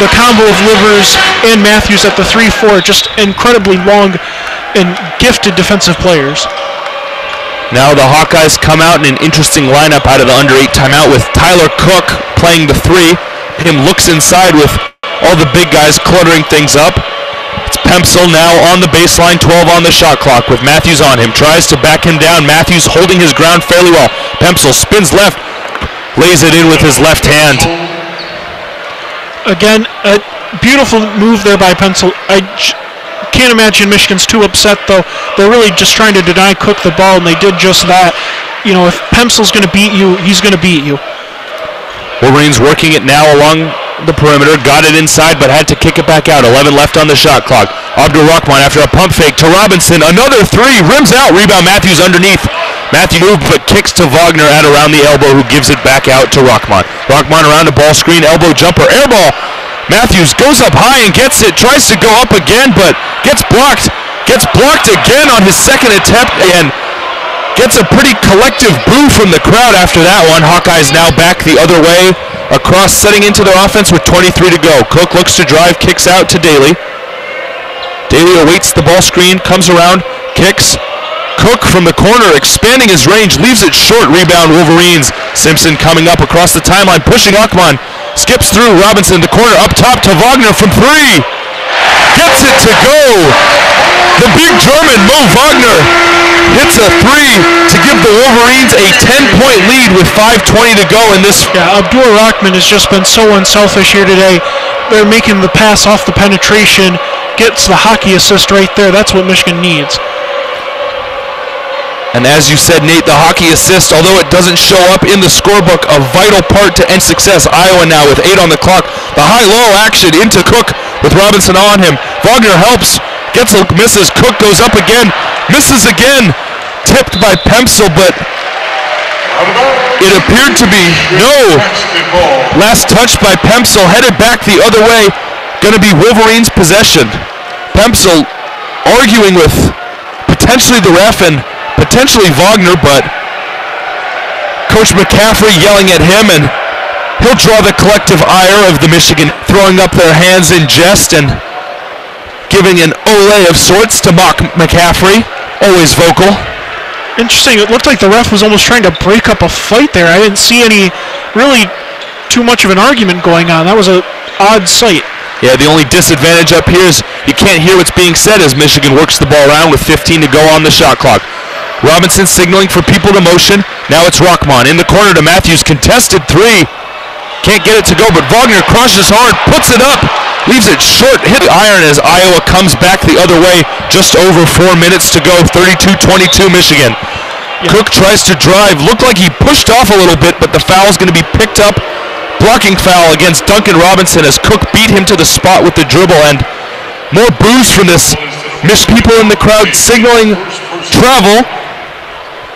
the combo of Livers and Matthews at the 3-4, just incredibly long and gifted defensive players. Now the Hawkeyes come out in an interesting lineup out of the under 8 timeout with Tyler Cook playing the 3. Him looks inside with all the big guys cluttering things up. It's Pemsel now on the baseline, 12 on the shot clock with Matthews on him. Tries to back him down. Matthews holding his ground fairly well. Pemsel spins left, lays it in with his left hand. Again, a beautiful move there by Pemsel. Can't imagine Michigan's too upset, though. They're really just trying to deny Cook the ball, and they did just that. You know, if Pemsel's going to beat you, he's going to beat you. Wolverines working it now along the perimeter. Got it inside, but had to kick it back out. 11 left on the shot clock. Abdul Rahman after a pump fake to Robinson. Another three. Rims out. Rebound Matthews underneath. Matthew moved, but kicks to Wagner at around the elbow, who gives it back out to Rahman. Rahman around the ball screen. Elbow jumper. Air ball. Matthews goes up high and gets it. Tries to go up again, but gets blocked. Gets blocked again on his second attempt, and gets a pretty collective boo from the crowd after that one. Hawkeyes now back the other way across, setting into their offense with 23 to go. Cook looks to drive, kicks out to Daly. Daly awaits the ball screen, comes around, kicks. Cook from the corner, expanding his range, leaves it short. Rebound Wolverines. Simpson coming up across the timeline, pushing Achman. Skips through Robinson, the corner up top to Wagner from three. Gets it to go. The big German, Mo Wagner, hits a three to give the Wolverines a 10-point lead with 5:20 to go in this. Yeah, Abdul Rahman has just been so unselfish here today. They're making the pass off the penetration, gets the hockey assist right there. That's what Michigan needs. And as you said, Nate, the hockey assist, although it doesn't show up in the scorebook, a vital part to end success. Iowa now with 8 on the clock. The high-low action into Cook with Robinson on him. Wagner helps, gets a misses. Cook goes up again, misses again. Tipped by Pemsel, but it appeared to be no. Last touch by Pemsel, headed back the other way. Going to be Wolverines' possession. Pemsel arguing with potentially the ref and potentially Wagner, but Coach McCaffrey yelling at him, and he'll draw the collective ire of the Michigan, throwing up their hands in jest and giving an ole of sorts to mock McCaffrey, always vocal. Interesting, it looked like the ref was almost trying to break up a fight there. I didn't see any really too much of an argument going on. That was an odd sight. Yeah, the only disadvantage up here is you can't hear what's being said as Michigan works the ball around with 15 to go on the shot clock. Robinson signaling for people to motion. Now it's Rahman in the corner to Matthews. Contested three. Can't get it to go, but Wagner crushes hard, puts it up, leaves it short. Hit iron as Iowa comes back the other way. Just over 4 minutes to go. 32-22 Michigan. Yeah. Cook tries to drive. Looked like he pushed off a little bit, but the foul is going to be picked up. Blocking foul against Duncan Robinson as Cook beat him to the spot with the dribble, and more boos from this. People in the crowd signaling travel,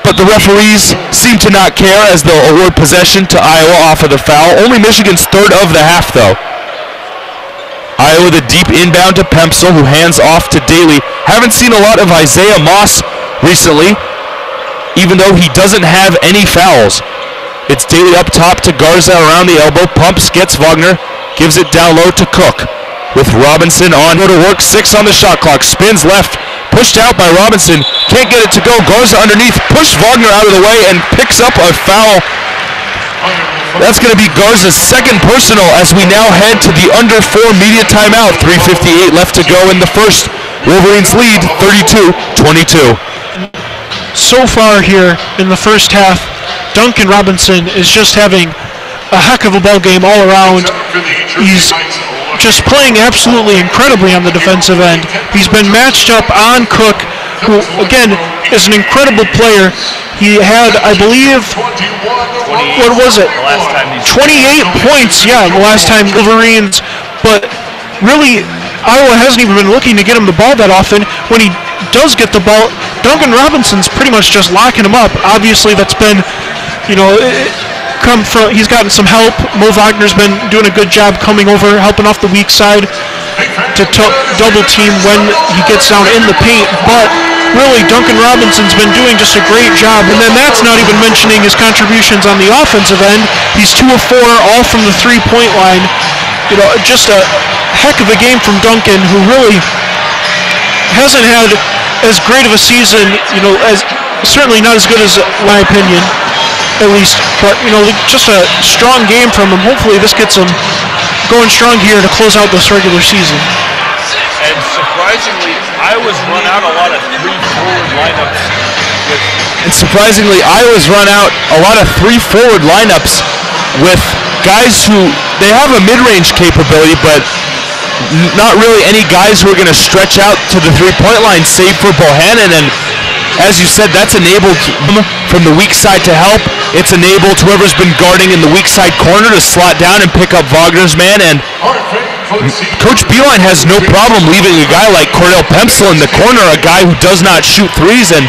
but the referees seem to not care as they'll award possession to Iowa off of the foul. Only Michigan's third of the half, though. Iowa the deep inbound to Pemsel, who hands off to Daly. Haven't seen a lot of Isaiah Moss recently, even though he doesn't have any fouls. It's Daly up top to Garza around the elbow. Pumps, gets Wagner, gives it down low to Cook. With Robinson on, go to work, 6 on the shot clock. Spins left, pushed out by Robinson. Can't get it to go. Garza underneath, push Wagner out of the way and picks up a foul. That's going to be Garza's second personal as we now head to the under 4 media timeout. 3:58 left to go in the first. Wolverines lead 32-22. So far here in the first half, Duncan Robinson is just having a heck of a ball game all around. He's just playing absolutely incredibly on the defensive end. He's been matched up on Cook, who, again, is an incredible player. He had, I believe, what was it? 28 points, yeah, the last time Wolverines. But really, Iowa hasn't even been looking to get him the ball that often. When he does get the ball, Duncan Robinson's pretty much just locking him up. Obviously, that's been, he's gotten some help. Mo Wagner's been doing a good job coming over, helping off the weak side to double team when he gets down in the paint. But really, Duncan Robinson's been doing just a great job. And then that's not even mentioning his contributions on the offensive end. He's 2 of 4, all from the 3-point line. Just a heck of a game from Duncan, who really hasn't had as great of a season, as certainly not as good as my opinion, at least, but just a strong game from him. Hopefully this gets him going strong here to close out this regular season. And surprisingly, Iowa's run out a lot of 3-forward lineups. With guys who, they have a mid-range capability, but not really any guys who are going to stretch out to the three-point line save for Bohannon, and as you said, that's enabled from the weak side to help. It's enabled whoever's been guarding in the weak side corner to slot down and pick up Wagner's man, and Coach Beeline has no problem leaving a guy like Cordell Pemsel in the corner, a guy who does not shoot threes, and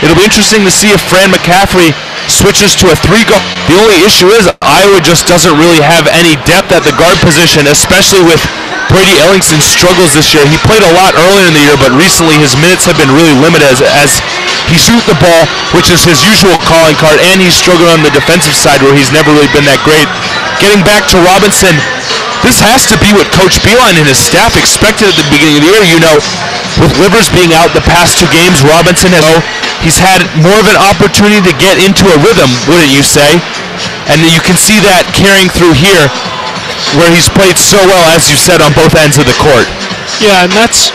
it'll be interesting to see if Fran McCaffrey switches to a three-guard. The only issue is Iowa just doesn't really have any depth at the guard position, especially with Brady Ellington's struggles this year. He played a lot earlier in the year, but recently his minutes have been really limited as he shoots the ball, which is his usual calling card, and he's struggling on the defensive side where he's never really been that great. Getting back to Robinson, this has to be what Coach Beeline and his staff expected at the beginning of the year. You know, with Livers being out the past 2 games, Robinson he's had more of an opportunity to get into a rhythm, wouldn't you say? And you can see that carrying through here, where he's played so well, as you said, on both ends of the court. Yeah, and that's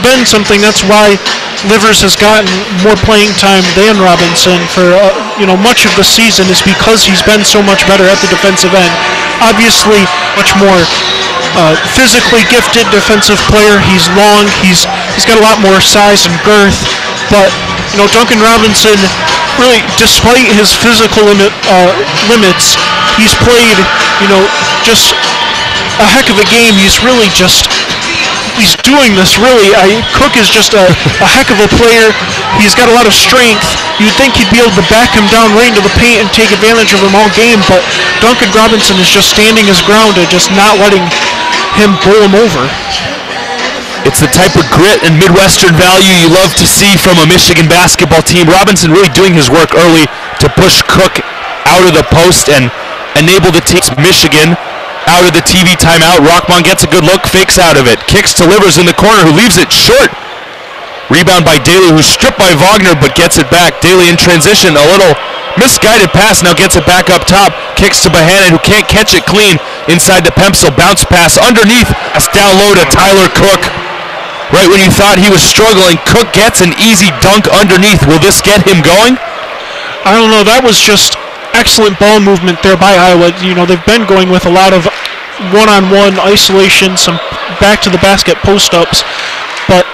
been something. That's why Livers has gotten more playing time than Robinson for much of the season, is because he's been so much better at the defensive end. Obviously, much more physically gifted defensive player. He's long. He's got a lot more size and girth. But Duncan Robinson, really, despite his physical limits, he's played just a heck of a game. He's really he's doing this really. Cook is just a heck of a player. He's got a lot of strength. You'd think he'd be able to back him down right into the paint and take advantage of him all game, but Duncan Robinson is just standing his ground and just not letting him bowl him over. It's the type of grit and Midwestern value you love to see from a Michigan basketball team. Robinson really doing his work early to push Cook out of the post and enable the team. Michigan out of the TV timeout. Rockmon gets a good look, fakes out of it. Kicks to Livers in the corner, who leaves it short. Rebound by Daly, who's stripped by Wagner, but gets it back. Daly in transition, a little misguided pass, now gets it back up top. Kicks to Bohannon, who can't catch it clean. Inside to Pemsel, bounce pass underneath. That's down low to Tyler Cook. Right when you thought he was struggling, Cook gets an easy dunk underneath. Will this get him going? I don't know. That was just excellent ball movement there by Iowa. They've been going with a lot of one-on-one isolation, some back-to-the-basket post-ups. But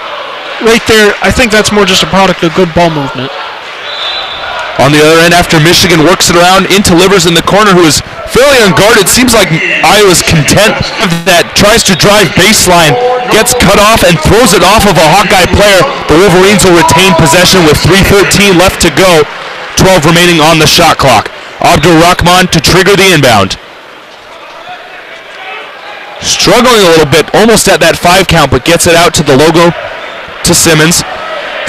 right there, I think that's more just a product of good ball movement. On the other end, after Michigan works it around into Livers in the corner, who is fairly unguarded. Seems like Iowa's content that tries to drive baseline, gets cut off and throws it off of a Hawkeye player. The Wolverines will retain possession with 3:13 left to go, 12 remaining on the shot clock. Abdul Rahman to trigger the inbound. Struggling a little bit, almost at that 5 count, but gets it out to the logo to Simmons.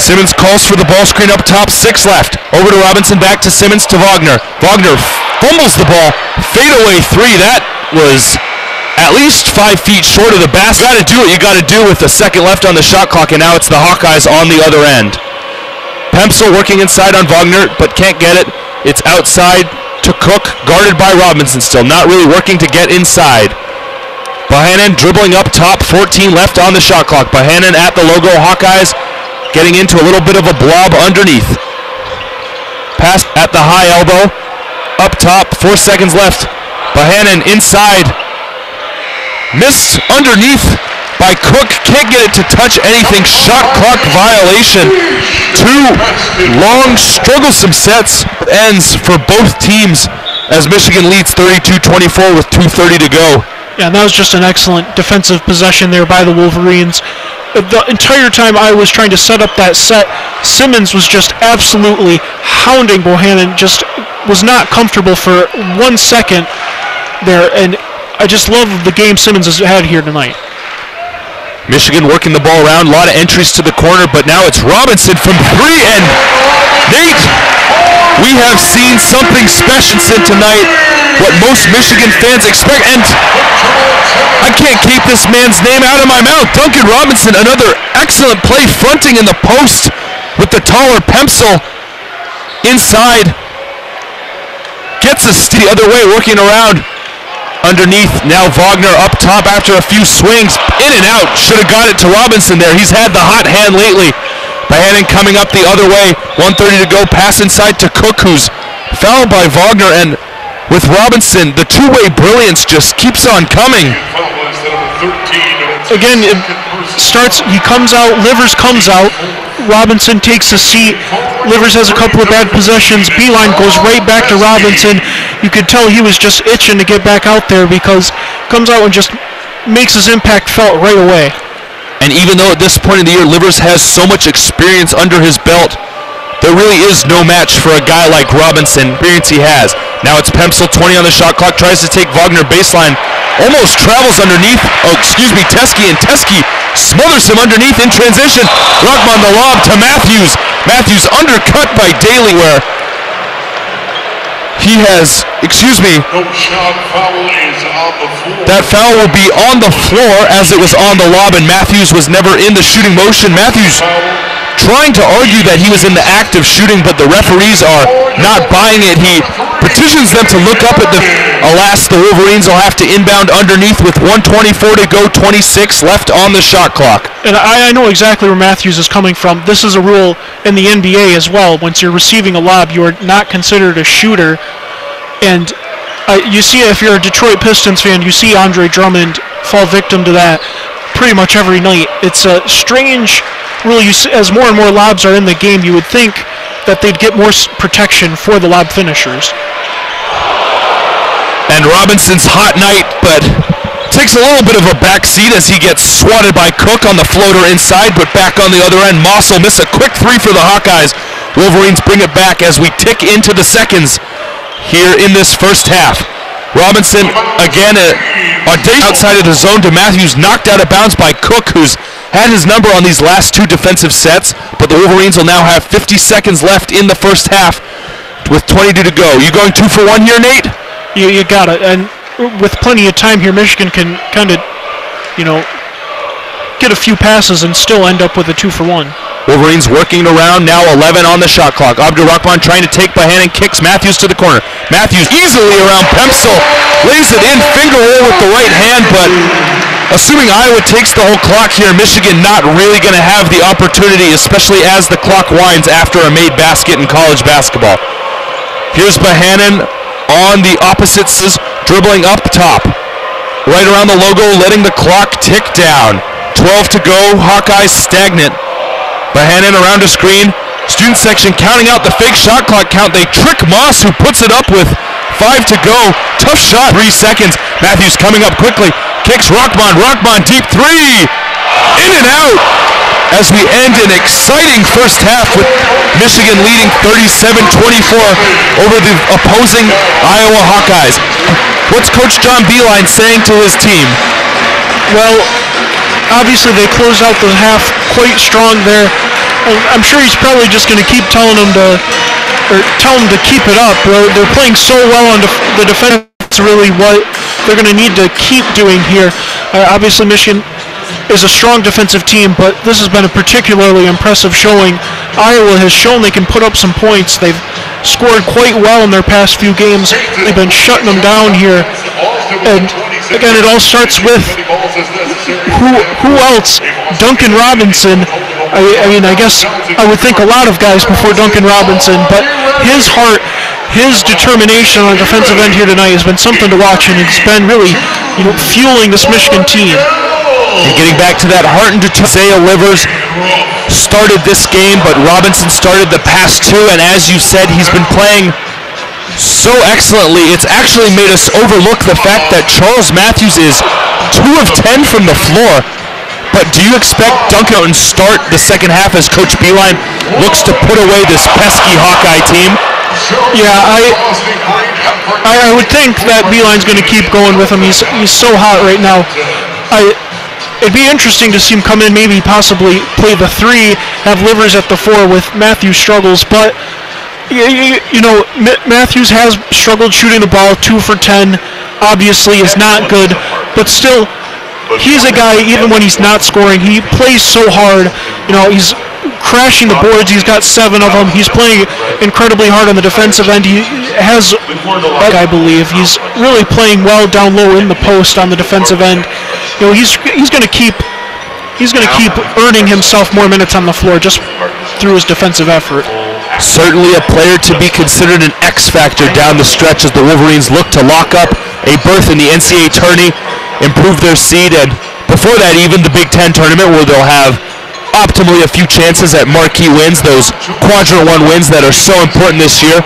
Simmons calls for the ball screen up top, 6 left. Over to Robinson, back to Simmons to Wagner. Wagner fumbles the ball, fadeaway 3. That was at least 5 feet short of the basket. You got to do what you got to do with the second left on the shot clock, and now it's the Hawkeyes on the other end. Pemsel working inside on Wagner, but can't get it. It's outside to Cook, guarded by Robinson still, not really working to get inside. Bohannon dribbling up top, 14 left on the shot clock. Bohannon at the logo Hawkeyes, getting into a little bit of a blob underneath. Pass at the high elbow, up top, 4 seconds left. Bohannon inside, missed underneath by Cook, can't get it to touch anything. Shot clock violation. 2 long, strugglesome sets. Ends for both teams as Michigan leads 32-24 with 2:30 to go. Yeah, and that was just an excellent defensive possession there by the Wolverines. The entire time I was trying to set up that set, Simmons was just absolutely hounding Bohannon, just was not comfortable for 1 second there, and I just love the game Simmons has had here tonight. Michigan working the ball around, a lot of entries to the corner, but now it's Robinson from 3, and Nate, we have seen something special tonight, what most Michigan fans expect, and I can't keep this man's name out of my mouth. Duncan Robinson, another excellent play, fronting in the post with the taller Pemsel inside. Gets a the other way, working around underneath. Now Wagner up top after a few swings, in and out. Should have got it to Robinson there. He's had the hot hand lately. Bohannon coming up the other way, 1:30 to go. Pass inside to Cook, who's fouled by Wagner, and with Robinson, the two-way brilliance just keeps on coming. Foul is number 13, again, it starts, he comes out, Livers comes out, Robinson takes a seat, Livers has a couple of bad possessions, Beeline goes right back to Robinson. You could tell he was just itching to get back out there because comes out and just makes his impact felt right away. And even though at this point in the year Livers has so much experience under his belt, there really is no match for a guy like Robinson, experience he has. Now it's Pemsel, 20 on the shot clock, tries to take Wagner baseline, almost travels underneath, Teske, and Teske smothers him underneath in transition. Rockman the lob to Matthews. Matthews undercut by Daly where he has, No shot foul is on the floor. that foul will be on the floor as it was on the lob and Matthews was never in the shooting motion. Matthews trying to argue that he was in the act of shooting, but the referees are not buying it. He petitions them to look up at the, alas, the Wolverines will have to inbound underneath with 1:24 to go, 26 left on the shot clock. And I know exactly where Matthews is coming from. This is a rule in the NBA as well. Once you're receiving a lob, you are not considered a shooter. And you see, if you're a Detroit Pistons fan, you see Andre Drummond fall victim to that pretty much every night. It's a strange rule. As more and more lobs are in the game, you would think that they'd get more protection for the lob finishers. And Robinson's hot night, but takes a little bit of a back seat as he gets swatted by Cook on the floater inside, but back on the other end, Moss will miss a quick three for the Hawkeyes. Wolverines bring it back as we tick into the seconds here in this first half. Robinson, again, outside of the zone to Matthews, knocked out of bounds by Cook, who's had his number on these last two defensive sets, but the Wolverines will now have 50 seconds left in the first half with 22 to go. You going 2 for 1 here, Nate? You got it. And with plenty of time here, Michigan can kind of, get a few passes and still end up with a 2 for 1. Wolverines working around, now 11 on the shot clock. Abdul Rahman trying to take by hand and kicks Matthews to the corner. Matthews easily around Pemsel, lays it in, finger roll with the right hand, but assuming Iowa takes the whole clock here, Michigan not really going to have the opportunity, especially as the clock winds after a made basket in college basketball. Here's Bohannon on the opposites, dribbling up top. Right around the logo, letting the clock tick down. 12 to go, Hawkeyes stagnant. Bohannon around a screen. Student section counting out the fake shot clock count. They trick Moss, who puts it up with 5 to go. Tough shot, 3 seconds. Matthews coming up quickly. Kicks Rockman. Rockman deep three. In and out. As we end an exciting first half with Michigan leading 37-24 over the opposing Iowa Hawkeyes. What's Coach John Beeline saying to his team? Well, obviously they closed out the half quite strong there. I'm sure he's probably just going to keep telling them to keep it up. They're playing so well on the defense. That's really what they're going to need to keep doing here. Obviously Michigan is a strong defensive team, but this has been a particularly impressive showing. Iowa has shown they can put up some points. They've scored quite well in their past few games. They've been shutting them down here. And again, it all starts with who else? Duncan Robinson. I mean, I guess I would think a lot of guys before Duncan Robinson, but his heart, his determination on the defensive end here tonight has been something to watch, and it's been really, fueling this Michigan team. And getting back to that heart and determination, Livers started this game, but Robinson started the past two, and as you said, he's been playing so excellently. It's actually made us overlook the fact that Charles Matthews is 2 of 10 from the floor. But do you expect Duncan to start the second half as Coach Beeline looks to put away this pesky Hawkeye team? Yeah, I would think that Beeline's going to keep going with him. He's so hot right now. It'd be interesting to see him come in, maybe possibly play the 3, have Livers at the 4 with Matthews struggles, but Matthews has struggled shooting the ball. 2 for 10 obviously is not good, but still, he's a guy, even when he's not scoring, he plays so hard. He's crashing the boards. He's got 7 of them. He's playing incredibly hard on the defensive end. He has, I believe, he's really playing well down low in the post on the defensive end. He's going to keep earning himself more minutes on the floor just through his defensive effort. Certainly a player to be considered an X factor down the stretch as the Wolverines look to lock up a berth in the NCAA tourney, improve their seed, and before that even, the Big Ten tournament, where they'll have optimally a few chances at marquee wins, those quadrant one wins that are so important this year.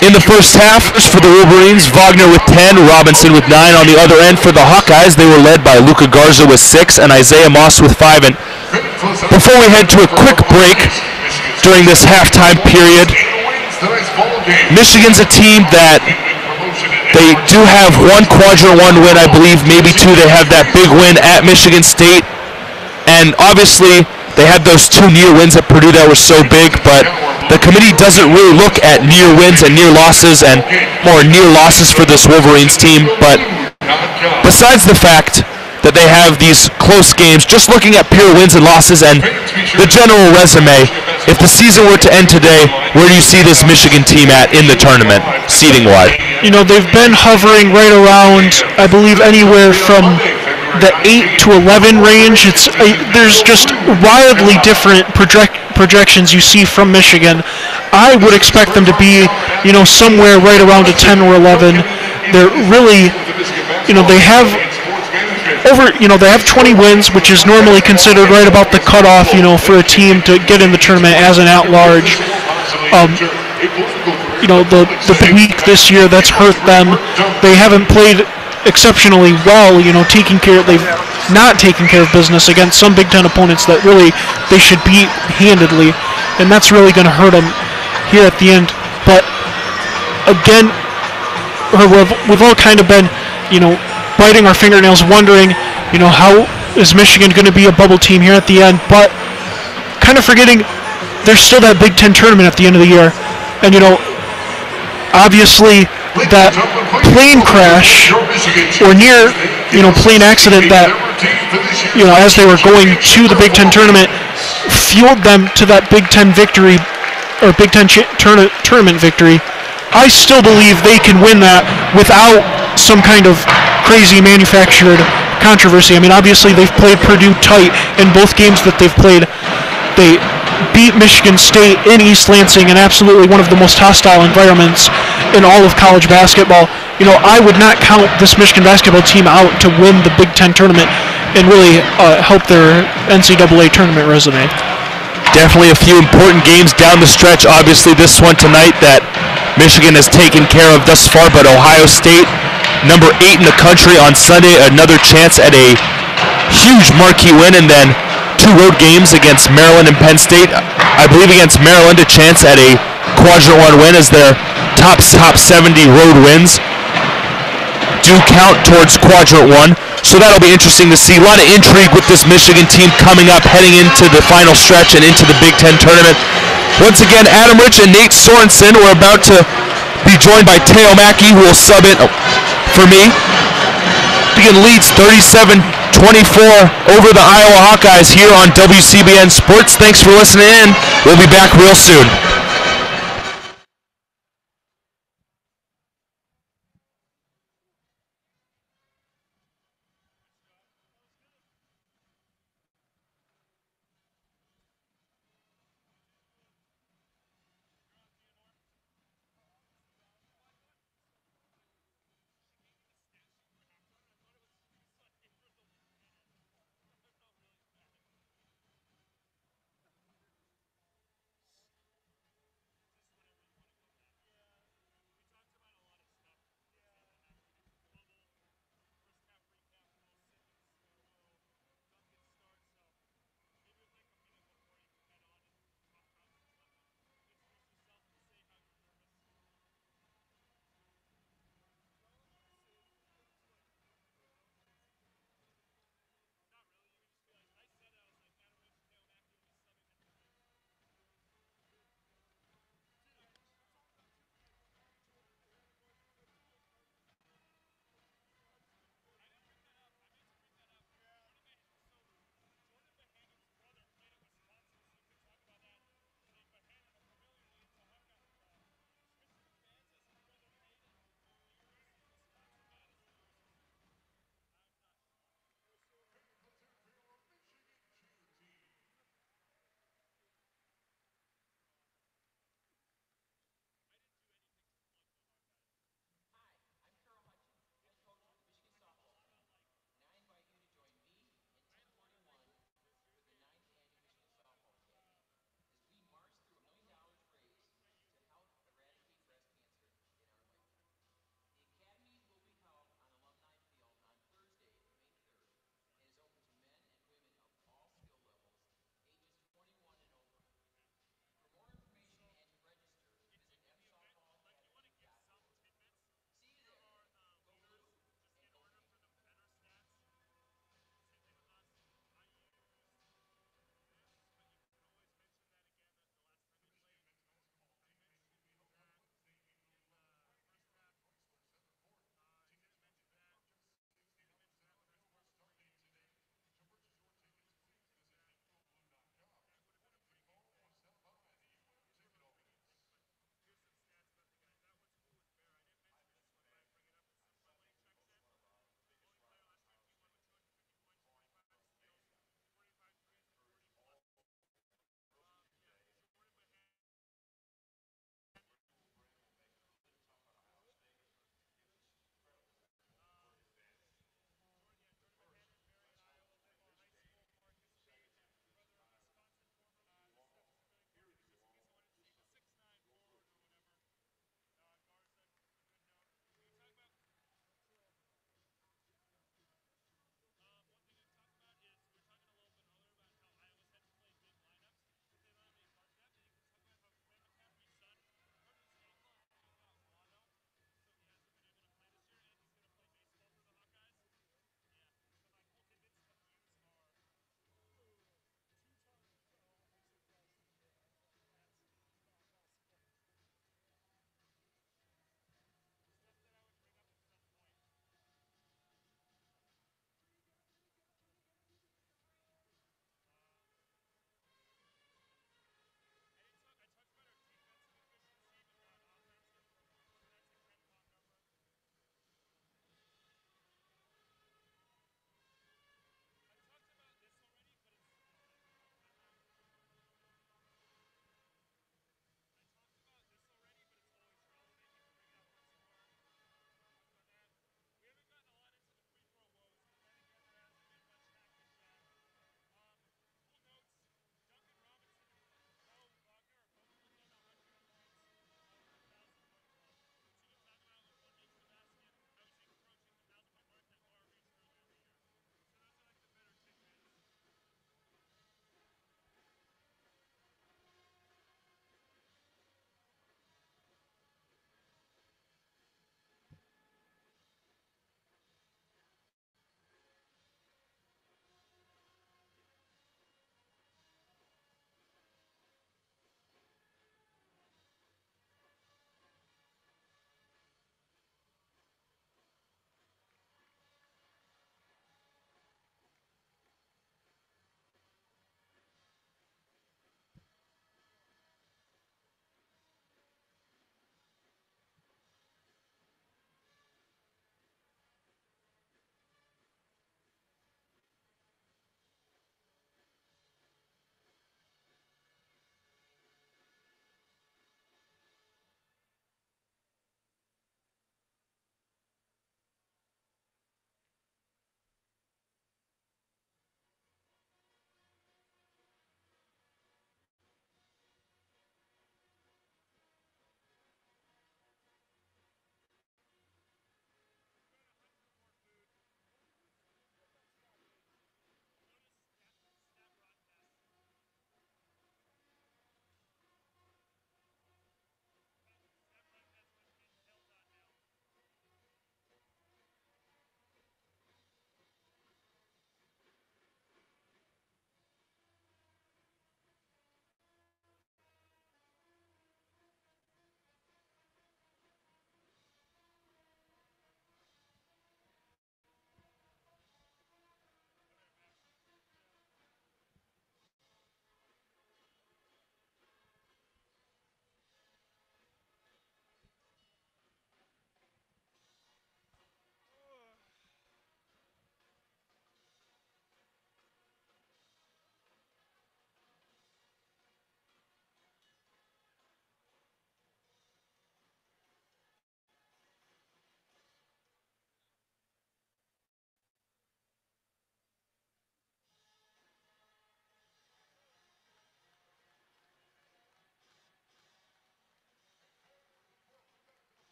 In the first half, for the Wolverines, Wagner with 10, Robinson with 9. On the other end for the Hawkeyes, they were led by Luca Garza with 6 and Isaiah Moss with 5. And before we head to a quick break during this halftime period, Michigan's a team that they do have one quadrant one win, I believe, maybe two. They have that big win at Michigan State. And obviously, they had those 2 near wins at Purdue that were so big, but the committee doesn't really look at near wins and near losses and more near losses for this Wolverines team. But besides the fact that they have these close games, just looking at pure wins and losses and the general resume, if the season were to end today, where do you see this Michigan team at in the tournament, seeding-wise? You know, they've been hovering right around, I believe, anywhere from the 8 to 11 range. There's just wildly different projections you see from Michigan. I would expect them to be, you know, somewhere right around a 10 or 11. They're really, you know, they have 20 wins, which is normally considered right about the cutoff, you know, for a team to get in the tournament as an at-large. You know, the week this year, that's hurt them. They haven't played exceptionally well, you know, they've not taken care of business against some Big Ten opponents that really they should beat handedly, and that's really going to hurt them here at the end. But again, we've all kind of been, you know, biting our fingernails, wondering, you know, how is Michigan going to be a bubble team here at the end, but kind of forgetting there's still that Big Ten tournament at the end of the year. And, you know, obviously that plane crash or near, you know, plane accident that, you know, as they were going to the Big Ten tournament fueled them to that Big Ten victory or Big Ten tournament victory. I still believe they can win that without some kind of crazy manufactured controversy. I mean, obviously they've played Purdue tight in both games that they've played. They beat Michigan State in East Lansing in absolutely one of the most hostile environments in all of college basketball. You know, I would not count this Michigan basketball team out to win the Big Ten tournament and really help their NCAA tournament resume. Definitely a few important games down the stretch. Obviously, this one tonight that Michigan has taken care of thus far, but Ohio State, number 8 in the country, on Sunday, another chance at a huge marquee win, and then 2 road games against Maryland and Penn State. I believe against Maryland, a chance at a quadrant one win as their top 70 road wins do count towards quadrant one. So that'll be interesting to see. A lot of intrigue with this Michigan team coming up, heading into the final stretch and into the Big Ten tournament. Once again, Adam Rich and Nate Sorensen. We're about to be joined by Teo Mackey, who will sub in for me. Michigan leads 37-24 over the Iowa Hawkeyes here on WCBN Sports. Thanks for listening in. We'll be back real soon.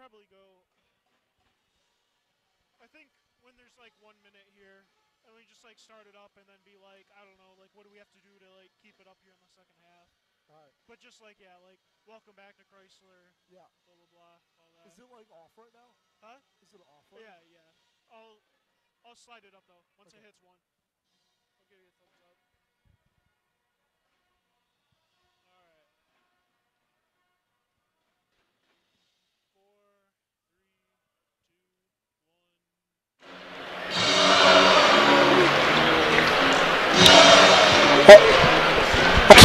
probably go. I think when there's like 1 minute here, and we just like start it up and then be like, I don't know, like what do we have to do to like keep it up here in the second half? All right. But just like like welcome back to Crisler. Yeah. Blah blah blah. All that. Is it like off right now? Huh? Is it off right Yeah, yeah. I'll slide it up though once it hits 1. I'll give you a thumbs up. All right. 4, 3, 2, 1.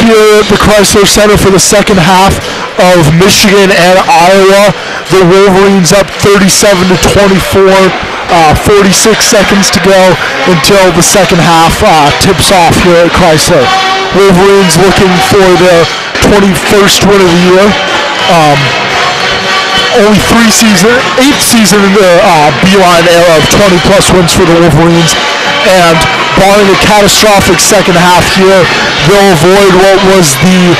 Here at the Crisler Center for the second half of Michigan and Iowa. The Wolverines up 37-24. 46 seconds to go until the second half tips off here at Crisler. Wolverines looking for their 21st win of the year. Only 8th season in the Beeline era of 20-plus wins for the Wolverines. And barring a catastrophic second half here, they'll avoid what was the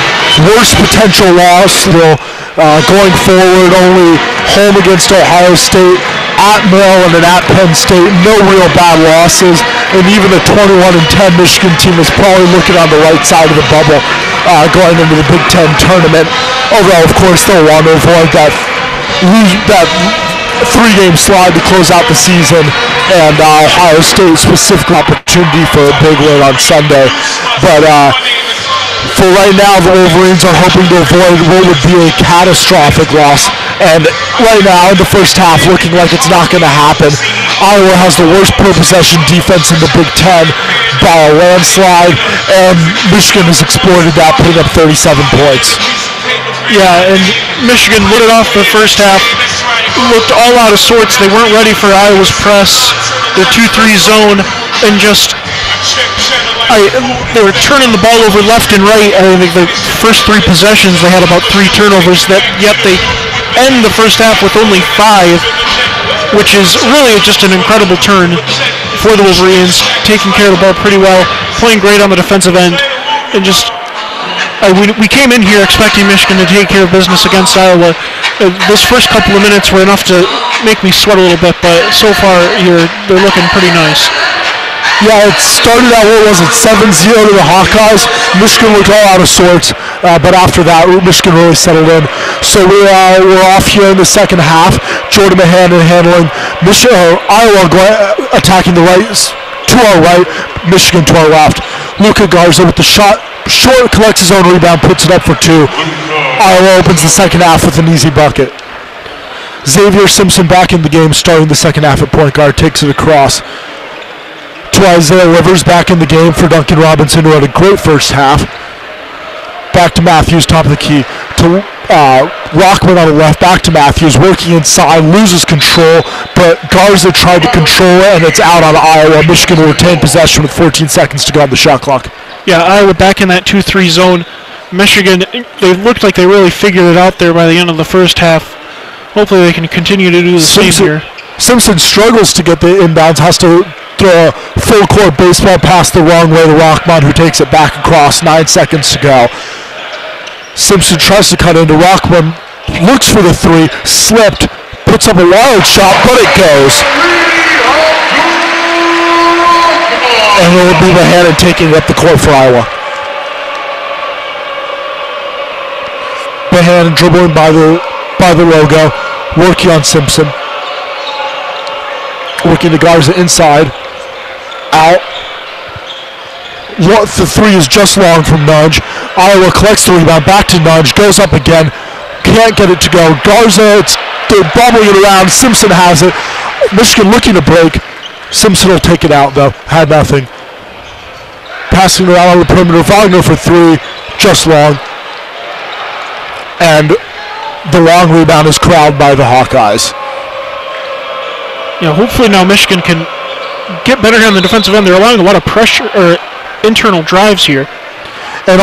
worst potential loss. Going forward, only home against Ohio State, at Maryland, and at Penn State. No real bad losses. And even the 21-10 Michigan team is probably looking on the right side of the bubble going into the Big Ten tournament. Although, of course, they'll want to avoid that 3-game slide to close out the season, and Ohio State specific opportunity for a big win on Sunday. But for right now, the Wolverines are hoping to avoid what would be a catastrophic loss. And right now, in the first half, looking like it's not going to happen. Iowa has the worst per possession defense in the Big Ten by a landslide, and Michigan has exploited that, putting up 37 points. Yeah, and Michigan lit it off the first half. Looked all out of sorts. They weren't ready for Iowa's press, the 2-3 zone, and just they were turning the ball over left and right. I think the first 3 possessions they had about 3 turnovers. Yet they end the first half with only 5, which is really just an incredible turn for the Wolverines. Taking care of the ball pretty well, playing great on the defensive end, and just. We came in here expecting Michigan to take care of business against Iowa. Those first couple of minutes were enough to make me sweat a little bit, but so far here they're looking pretty nice. Yeah, it started out, 7-0 to the Hawkeyes. Michigan looked all out of sorts, but after that, Michigan really settled in. So we're off here in the second half. Jordan Mahan handling Iowa attacking the right, to our right, Michigan to our left. Luka Garza with the shot. Short, collects his own rebound, puts it up for 2. Iowa opens the second half with an easy bucket. Xavier Simpson back in the game, starting the second half at point guard, takes it across to Isaiah Rivers, back in the game for Duncan Robinson, who had a great first half. Back to Matthews, top of the key, to Rockman on the left, back to Matthews, working inside, loses control, but Garza tried to control it, and it's out on Iowa. Michigan will retain possession with 14 seconds to go on the shot clock. Yeah, Iowa back in that 2-3 zone. Michigan, they looked like they really figured it out there by the end of the first half. Hopefully they can continue to do the same here. Simpson struggles to get the inbounds, has to throw a full court baseball pass the wrong way to Rockman, who takes it back across, 9 seconds to go. Simpson tries to cut into Rockman, looks for the 3, slipped, puts up a wild shot, but it goes. And it will be Mahan taking up the court for Iowa. Mahan dribbling by the logo, working on Simpson. Working to Garza inside. Out. The 3 is just long from Nudge. Iowa collects the rebound, back to Nudge, goes up again. Can't get it to go. Garza, they're bubbling it around. Simpson has it. Michigan looking to break. Simpson will take it out, though. Had nothing. Passing around on the perimeter. Wagner for 3. Just long. And the long rebound is corralled by the Hawkeyes. Yeah, hopefully now Michigan can get better on the defensive end. They're allowing a lot of pressure or internal drives here. And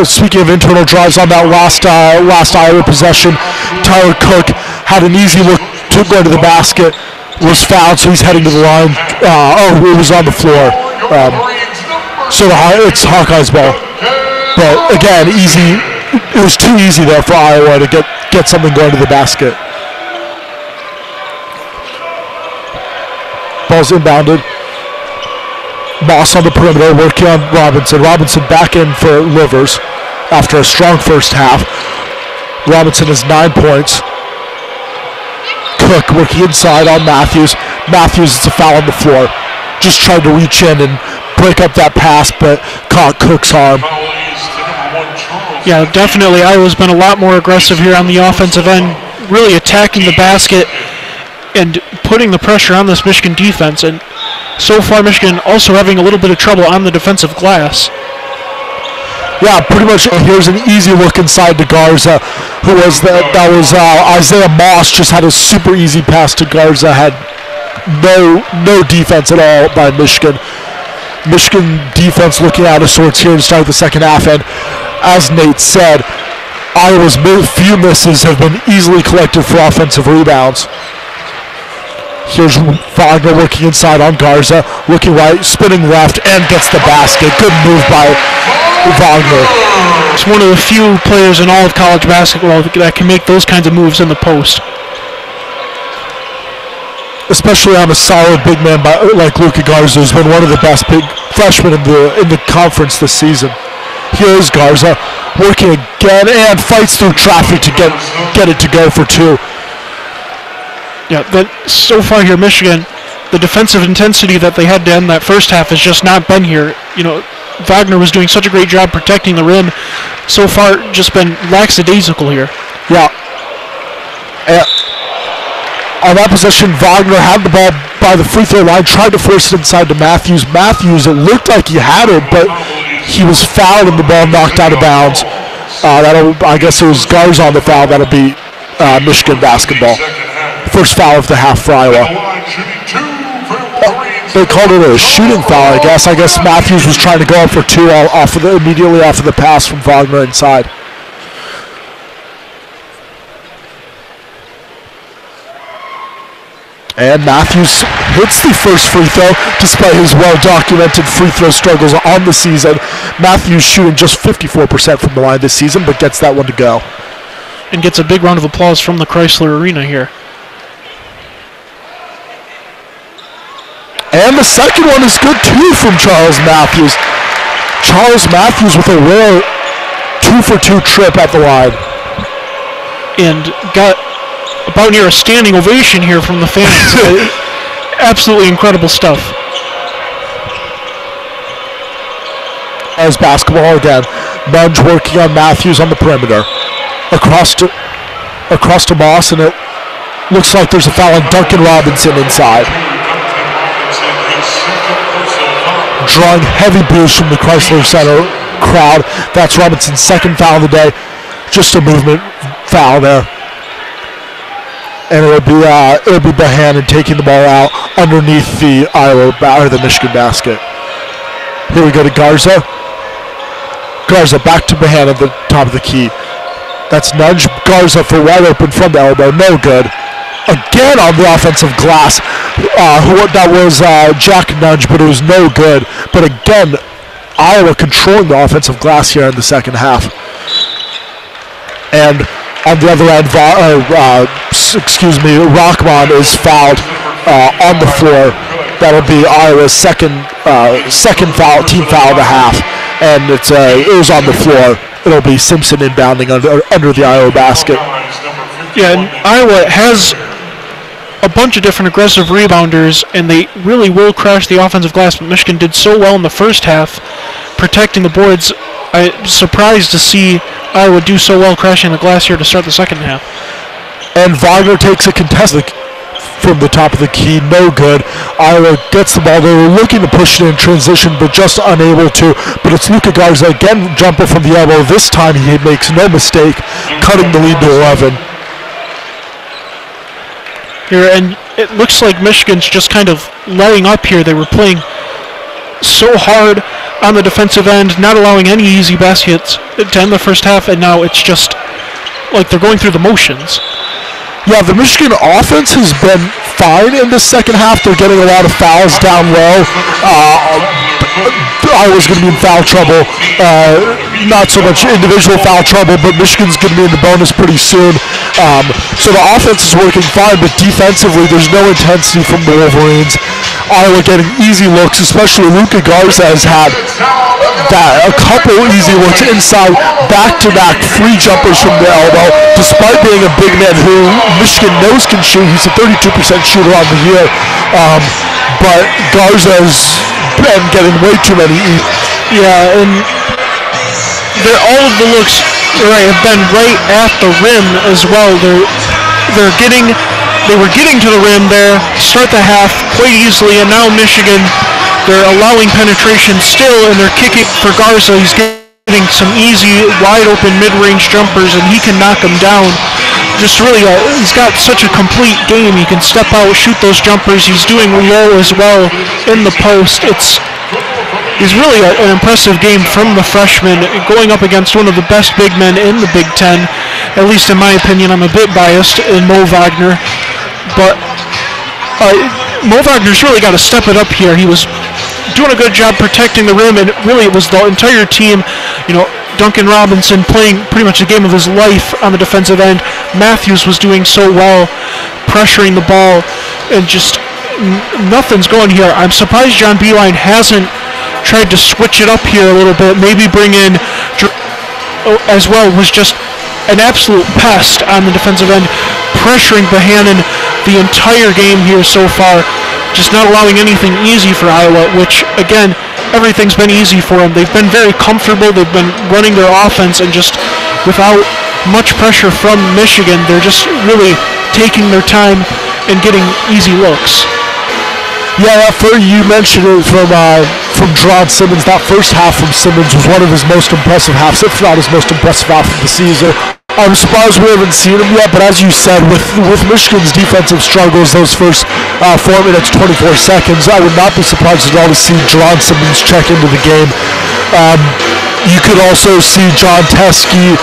speaking of internal drives, on that last Iowa possession, Tyler Cook had an easy look to go to the basket. Was fouled, so he's heading to the line. It was on the floor. So it's Hawkeye's ball. But again, easy. It was too easy there for Iowa to get something going to the basket. ball's inbounded. Moss on the perimeter working on Robinson. Robinson back in for Livers after a strong first half. Robinson has 9 points. Cook working inside on Matthews. Matthews, it's a foul on the floor. Just tried to reach in and break up that pass, but caught Cook's arm. Yeah, definitely. Iowa's been a lot more aggressive here on the offensive end, really attacking the basket and putting the pressure on this Michigan defense. And so far, Michigan also having a little bit of trouble on the defensive glass. Yeah, pretty much. Here's an easy look inside to Garza, who was that was Isaiah Moss. Just had a super easy pass to Garza. Had no defense at all by Michigan. Michigan defense looking out of sorts here to start the second half, and as Nate said, Iowa's few misses have been easily collected for offensive rebounds. Here's Wagner working inside on Garza, looking right, spinning left, and gets the basket. Good move by Wagner. It's one of the few players in all of college basketball that can make those kinds of moves in the post. Especially on a solid big man like Luka Garza, who's been one of the best big freshmen in the conference this season. Here's Garza working again and fights through traffic to get it to go for two. Yeah, so far here, Michigan, the defensive intensity that they had to end that first half has just not been here. You know, Wagner was doing such a great job protecting the rim. So far, just been lackadaisical here. Yeah. On that possession, Wagner had the ball by the free throw line, tried to force it inside to Matthews. Matthews, it looked like he had it, but he was fouled and the ball knocked out of bounds. I guess it was Garza on the foul. That'll be Michigan basketball. First foul of the half for Iowa. They called it a shooting foul, I guess. I guess Matthews was trying to go up for two immediately after the pass from Wagner inside. And Matthews hits the first free throw despite his well-documented free throw struggles on the season. Matthews shooting just 54% from the line this season, but gets that one to go. And gets a big round of applause from the Crisler Arena here. And the second one is good too from Charles Matthews. Charles Matthews with a rare 2-for-2 trip at the line. And got about near a standing ovation here from the fans. Absolutely incredible stuff. As basketball again. Nunge working on Matthews on the perimeter. Across to Moss, and it looks like there's a foul on Duncan Robinson inside. Drawing heavy boos from the Crisler Center crowd. That's Robinson's second foul of the day. Just a movement foul there. And it'll be Bohannon taking the ball out underneath the the Michigan basket. Here we go to Garza. Garza back to Bohannon at the top of the key. That's Nunge. Garza for wide open from the elbow. No good. Again on the offensive glass. That was Jack Nunge, but it was no good. But again, Iowa controlling the offensive glass here in the second half. And on the other end, Rockman is fouled on the floor. That'll be Iowa's second foul, team foul of the half, and it was on the floor. It'll be Simpson inbounding under the Iowa basket. Yeah, and Iowa has a bunch of different aggressive rebounders, and they really will crash the offensive glass. But Michigan did so well in the first half, protecting the boards. I'm surprised to see Iowa do so well crashing the glass here to start the second half. And Wagner takes a contest from the top of the key, no good. Iowa gets the ball. They were looking to push it in transition, but just unable to. But it's Luka Garza again, jumper from the elbow. This time he makes no mistake, cutting the lead to 11. Here, and it looks like Michigan's just kind of laying up here. They were playing so hard on the defensive end, not allowing any easy baskets to end the first half, and now it's just like they're going through the motions. Yeah, the Michigan offense has been fine in the second half. They're getting a lot of fouls down low. Iowa's going to be in foul trouble. Not so much individual foul trouble, but Michigan's going to be in the bonus pretty soon. So the offense is working fine, but defensively there's no intensity from the Wolverines. Iowa getting easy looks, especially Luka Garza has had a couple easy looks inside, back-to-back free jumpers from the elbow, despite being a big man who Michigan knows can shoot. He's a 32% shooter on the year, but Garza's been getting way too many. Yeah, and all of the looks have been right at the rim as well. They were getting to the rim there, start the half quite easily, and now Michigan, they're allowing penetration still, and they're kicking for Garza. He's getting some easy, wide-open mid-range jumpers, and he can knock them down. Just really, he's got such a complete game. He can step out, shoot those jumpers. He's doing low as well in the post. He's really an impressive game from the freshman, going up against one of the best big men in the Big Ten, at least in my opinion. I'm a bit biased in Mo Wagner, but Mo Wagner's really got to step it up here. He was doing a good job protecting the rim, and really it was the entire team. Duncan Robinson playing pretty much the game of his life on the defensive end. Matthews was doing so well, pressuring the ball, and just nothing's going here. I'm surprised John Beilein hasn't tried to switch it up here a little bit, maybe bring in as well. Was just an absolute pest on the defensive end, pressuring Bohannon the entire game here so far, just not allowing anything easy for Iowa, which again, everything's been easy for them. They've been very comfortable, they've been running their offense, and just without much pressure from Michigan, they're just really taking their time and getting easy looks. Yeah, you mentioned it from Jerron Simmons. That first half from Simmons was one of his most impressive halves, if not his most impressive half of the season. I'm surprised we haven't seen him yet, but as you said, with Michigan's defensive struggles those first 4 minutes, 24 seconds, I would not be surprised at all to see Jerron Simmons check into the game. You could also see John Teskey.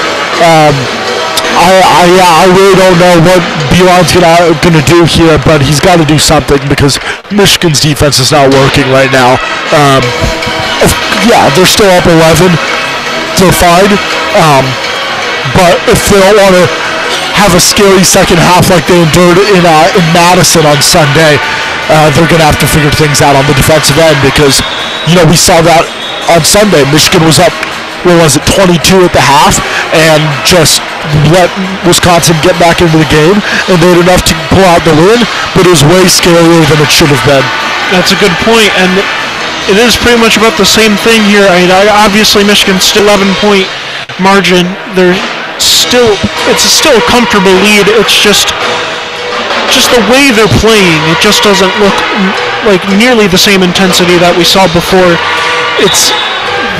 I really don't know what Beilein's gonna do here, but he's got to do something because Michigan's defense is not working right now. They're still up 11. They're fine. But if they don't want to have a scary second half like they endured in Madison on Sunday, they're going to have to figure things out on the defensive end because, we saw that on Sunday. Michigan was up, 22 at the half, and just let Wisconsin get back into the game, and they had enough to pull out the win, but it was way scarier than it should have been. That's a good point, and it is pretty much about the same thing here. Obviously Michigan's still 11-point margin. It's still a comfortable lead. It's just the way they're playing. It just doesn't look like nearly the same intensity that we saw before. It's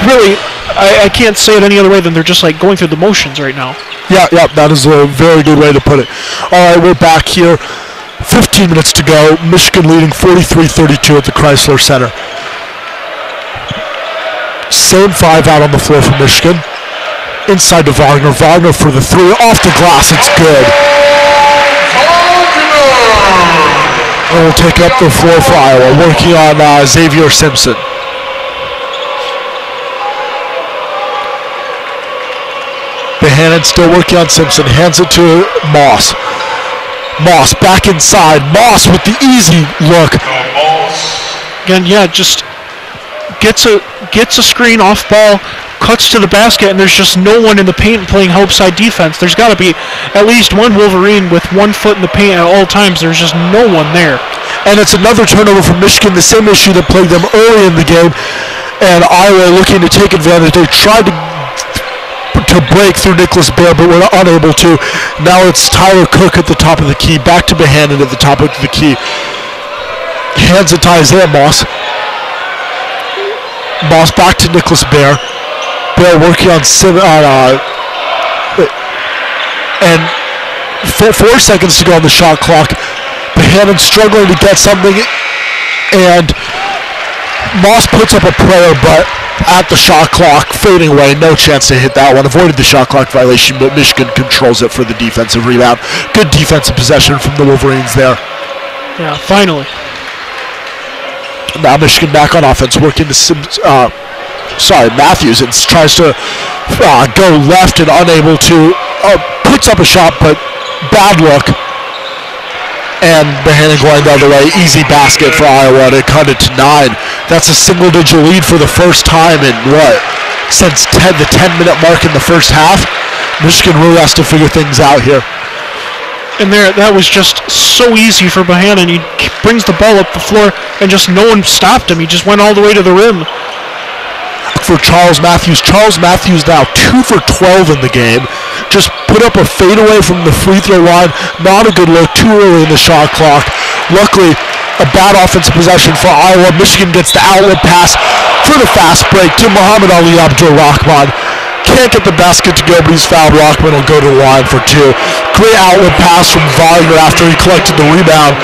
really, I can't say it any other way than they're just like going through the motions right now. Yeah, that is a very good way to put it. All right, we're back here. 15 minutes to go. Michigan leading 43-32 at the Crisler Center. Same five out on the floor for Michigan. Inside to Wagner. Wagner for the three. Off the glass. It's good. And we'll take up the floor for Iowa. Working on Xavier Simpson. Bohannon still working on Simpson. Hands it to Moss. Moss back inside. Moss with the easy look. Again, just gets a screen off ball, cuts to the basket, and there's just no one in the paint playing help side defense. There's got to be at least one Wolverine with 1 foot in the paint at all times. There's just no one there. And it's another turnover for Michigan, the same issue that plagued them early in the game, and Iowa looking to take advantage. They tried to break through Nicholas Bear, but were unable to. Now it's Tyler Cook at the top of the key, back to Bohannon at the top of the key. Hands it to Isaiah Moss. Moss back to Nicholas Bear. Bear working on and 4 seconds to go on the shot clock. Bohannon struggling to get something, and Moss puts up a prayer, but at the shot clock, fading away, no chance to hit that one. Avoided the shot clock violation, but Michigan controls it for the defensive rebound. Good defensive possession from the Wolverines there. Yeah, finally. Now Michigan back on offense, working to Matthews, and tries to go left and unable to. Puts up a shot, but bad look. and Bohannon going the other way. Easy basket for Iowa to cut it to 9. That's a single-digit lead for the first time in since the 10-minute mark in the first half. Michigan really has to figure things out here. And that was just so easy for Bohannon. He brings the ball up the floor, and just no one stopped him. He just went all the way to the rim. For Charles Matthews. Charles Matthews now 2 for 12 in the game. Just put up a fadeaway from the free throw line. Not a good look. Too early in the shot clock. Luckily, a bad offensive possession for Iowa. Michigan gets the outlet pass for the fast break to Muhammad Ali Abdur-Rahman. Can't get the basket to go, but he's fouled. Rockman will go to the line for 2. Great outlet pass from Wagner after he collected the rebound.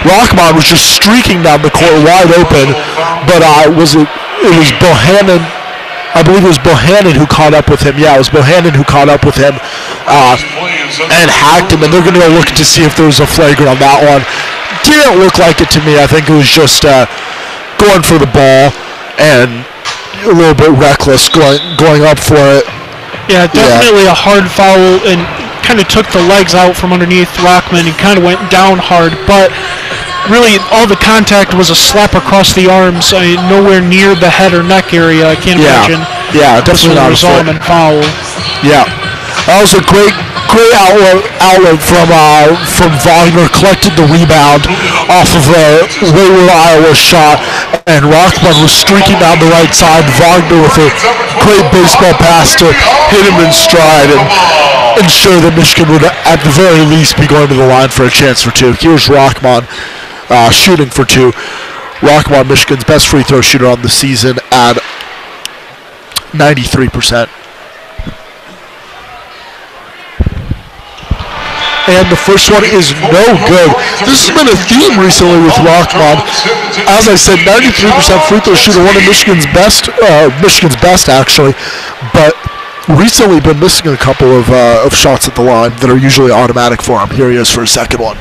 Rahman was just streaking down the court wide open, but it was Bohannon. I believe it was Bohannon who caught up with him. Yeah, it was Bohannon who caught up with him and hacked him, and they're going to go look to see if there was a flagrant on that one. Didn't look like it to me. I think it was just going for the ball and a little bit reckless going up for it. Yeah, definitely a hard foul, and kind of took the legs out from underneath Rockman. He kind of went down hard, but really all the contact was a slap across the arms, nowhere near the head or neck area. I can't imagine. Yeah, definitely not a foul. Foul. Yeah, that was a great outlet from Wagner. Collected the rebound off of a wayward Iowa shot, and Rockman was streaking down the right side. Wagner with a great baseball pass to hit him in stride and ensure that Michigan would at the very least be going to the line for a chance for 2. Here's Rockman shooting for 2. Rockman, Michigan's best free throw shooter on the season at 93%. And the first one is no good. This has been a theme recently with Rockman. As I said, 93% free throw shooter, one of Michigan's best actually, but recently been missing a couple of shots at the line that are usually automatic for him. Here he is for his second one.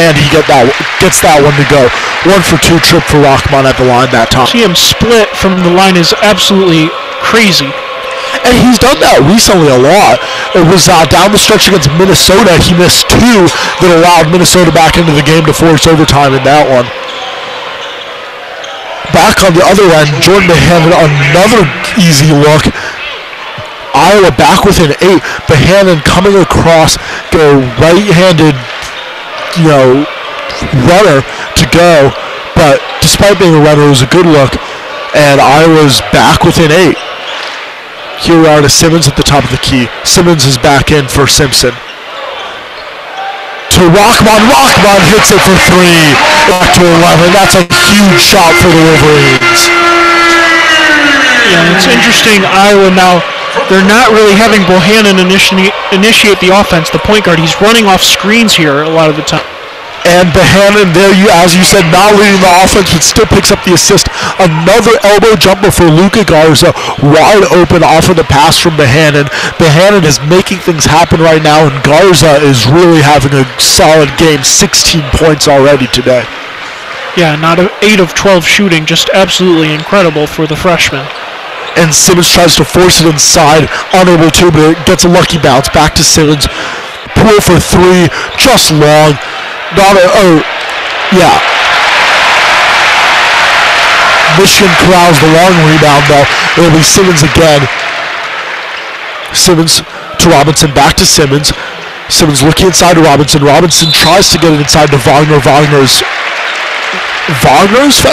And he gets that one to go. 1 for 2 trip for Rockman at the line that time. See him split from the line is absolutely crazy. And he's done that recently a lot. It was down the stretch against Minnesota. He missed 2 that allowed Minnesota back into the game to force overtime in that one. Back on the other end, Jordan Bohannon, another easy look. Iowa back within 8. Bohannon coming across, get a right-handed, runner to go. But despite being a runner, it was a good look. And Iowa's back within 8. Here we are to Simmons at the top of the key. Simmons is back in for Simpson. To Rockman. Rockman hits it for 3. Back to 11. That's a huge shot for the Wolverines. Yeah, it's interesting. Iowa now, they're not really having Bohannon initiate the offense. The point guard, he's running off screens here a lot of the time. And Bohannon there, as you said, not leading the offense, but still picks up the assist. Another elbow jumper for Luka Garza, wide open off of the pass from Bohannon. Bohannon is making things happen right now, and Garza is really having a solid game. 16 points already today. Yeah, not 8 of 12 shooting, just absolutely incredible for the freshman. And Simmons tries to force it inside, unable to, but it gets a lucky bounce. Back to Simmons. Pool for 3, just long. Michigan corrals the long rebound, though. It'll be Simmons again. Simmons to Robinson, back to Simmons. Simmons looking inside to Robinson. Robinson tries to get it inside to Wagner. Wagner's?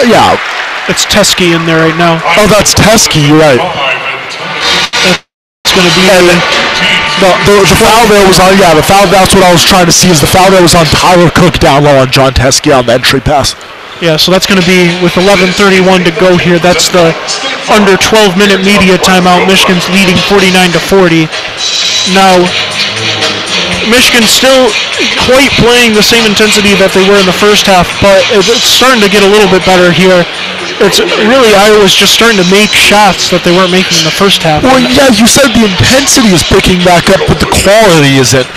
Yeah. It's Teskey in there right now. Oh, that's Teskey, you're right. It's going to be... The foul there was on, the foul, that's what I was trying to see, is the foul there was on Tyler Cook down low on John Teskey on the entry pass. Yeah, so that's going to be with 11:31 to go here. That's the under 12-minute media timeout. Michigan's leading 49-40. Now, Michigan's still quite playing the same intensity that they were in the first half, but it's starting to get a little bit better here. It's really Iowa's just starting to make shots that they weren't making in the first half. Well, yeah, you said the intensity is picking back up, but the quality isn't,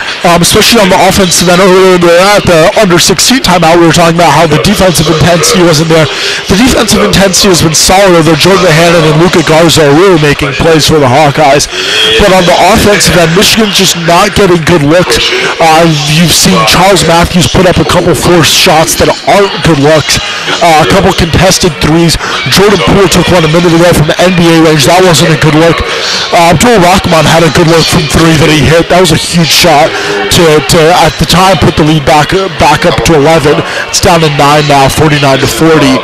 especially on the offensive end. Earlier at the under-16 timeout, we were talking about how the defensive intensity wasn't there. The defensive intensity has been solid, although Jordan Hannon and Luka Garza are really making plays for the Hawkeyes. But on the offensive end, Michigan's just not getting good looks. You've seen Charles Matthews put up a couple forced shots that aren't good looks, a couple contested threes. Jordan Poole took one a minute ago from the NBA range. That wasn't a good look. Abdul Rahman had a good look from three that he hit. That was a huge shot to at the time put the lead back up to 11. It's down to 9 now, 49-40.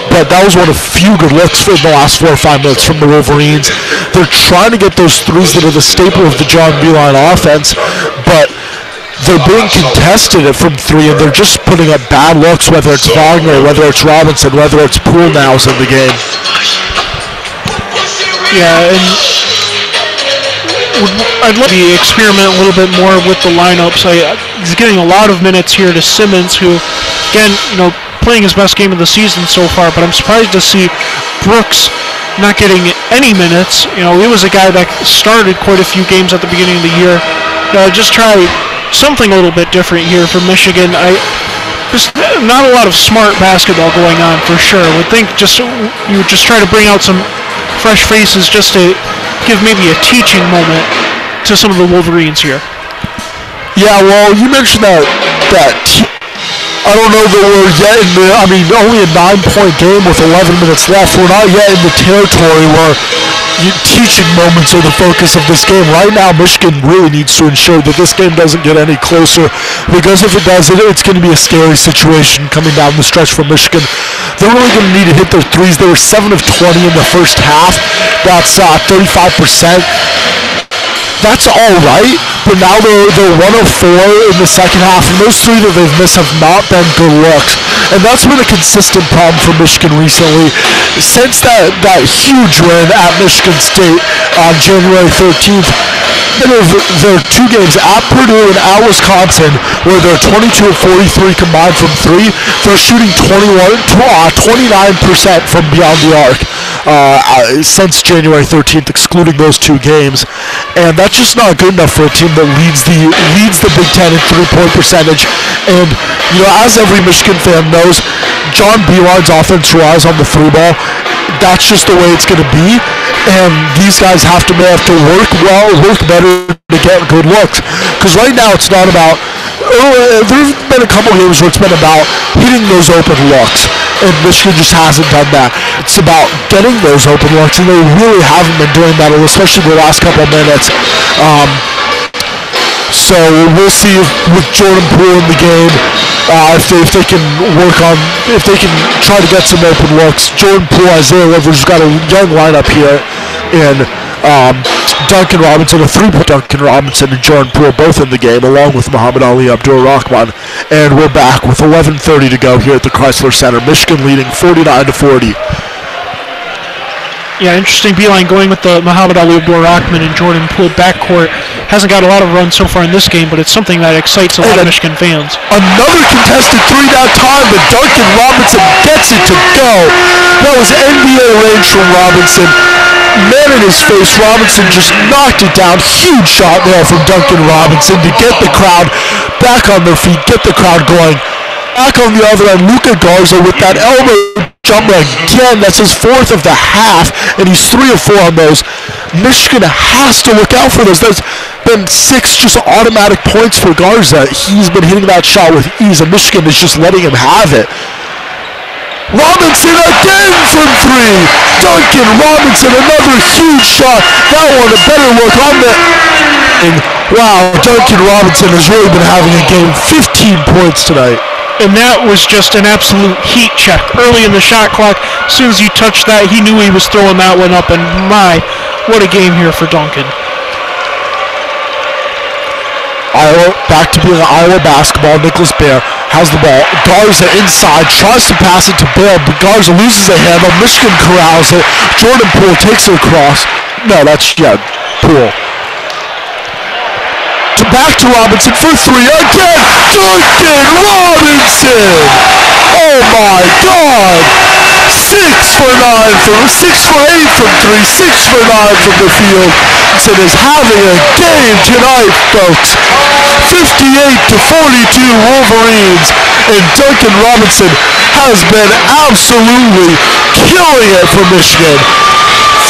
But that was one of few good looks for the last 4 or 5 minutes from the Wolverines. They're trying to get those threes that are the staple of the John Beilein offense, but they're being contested from three, and they're just putting up bad looks, whether it's Wagner, whether it's Robinson, whether it's Poole now's in the game. Yeah, and I'd love to experiment a little bit more with the lineups. He's getting a lot of minutes here to Simmons, who, again, playing his best game of the season so far, but I'm surprised to see Brooks not getting any minutes. He was a guy that started quite a few games at the beginning of the year. Just try something a little bit different here for Michigan. Just not a lot of smart basketball going on for sure. I would think you would just try to bring out some fresh faces just to give maybe a teaching moment to some of the Wolverines here. Yeah, well, you mentioned that I don't know that we're yet in the, only a 9-point game with 11 minutes left. We're not yet in the territory where teaching moments are the focus of this game. Right now, Michigan really needs to ensure that this game doesn't get any closer, because if it does, it's going to be a scary situation coming down the stretch for Michigan. They're really going to need to hit their threes. They were 7 of 20 in the first half. That's 35%. That's all right, but now they're 1 of 4 in the second half, and those 3 that they've missed have not been good looks. And that's been a consistent problem for Michigan recently. Since that huge win at Michigan State on January 13th, their 2 games at Purdue and at Wisconsin, where they're 22 of 43 combined from 3, they're shooting 29% from beyond the arc since January 13th, excluding those 2 games. And that's just not good enough for a team that leads the Big Ten in 3-point percentage. And as every Michigan fan knows, John Beilein's offense relies on the 3 ball. That's just the way it's going to be. And these guys have to work better to get good looks. Because right now it's not about. There's been a couple games where it's been about hitting those open looks, and Michigan just hasn't done that. It's about getting those open looks, and they really haven't been doing that, especially the last couple of minutes. So we'll see with Jordan Poole in the game if they can try to get some open looks. Jordan Poole, Isaiah Rivers got a young lineup here in Duncan Robinson, a 3-point Duncan Robinson and Jordan Poole both in the game, along with Muhammad Ali, Abdul Rahman. And we're back with 11:30 to go here at the Crisler Center. Michigan leading 49-40. Yeah, interesting. Beilein going with the Muhammad Ali, Abdul Rahman, and Jordan Poole backcourt. Hasn't got a lot of runs so far in this game, but it's something that excites a lot of Michigan fans. Another contested 3 that time, but Duncan Robinson gets it to go. That was NBA range from Robinson. Man in his face, Robinson just knocked it down. Huge shot there from Duncan Robinson to get the crowd back on their feet, get the crowd going. Back on the other end, Luka Garza with that elbow jumper again. That's his 4th of the half, and he's 3 of 4 on those. Michigan has to look out for those. There's been 6 just automatic points for Garza. He's been hitting that shot with ease, and Michigan is just letting him have it. Robinson again from 3. Duncan Robinson, another huge shot. That one a better look on the. And wow, Duncan Robinson has really been having a game. 15 points tonight. And that was just an absolute heat check early in the shot clock. As soon as he touched that, he knew he was throwing that one up, and my, what a game here for Duncan. Iowa, back to being Iowa basketball. Nicholas Baer has the ball. Garza inside, tries to pass it to Baer, but Garza loses the handle. Michigan corrals it. Jordan Poole takes it across. No, that's, Poole. Back to Robinson for 3 again. Duncan Robinson! Oh my God! 6 for 9 from 6 for 8 from 3, 6 for 9 from the field. Robinson is having a game tonight, folks. 58-42 Wolverines, and Duncan Robinson has been absolutely killing it for Michigan.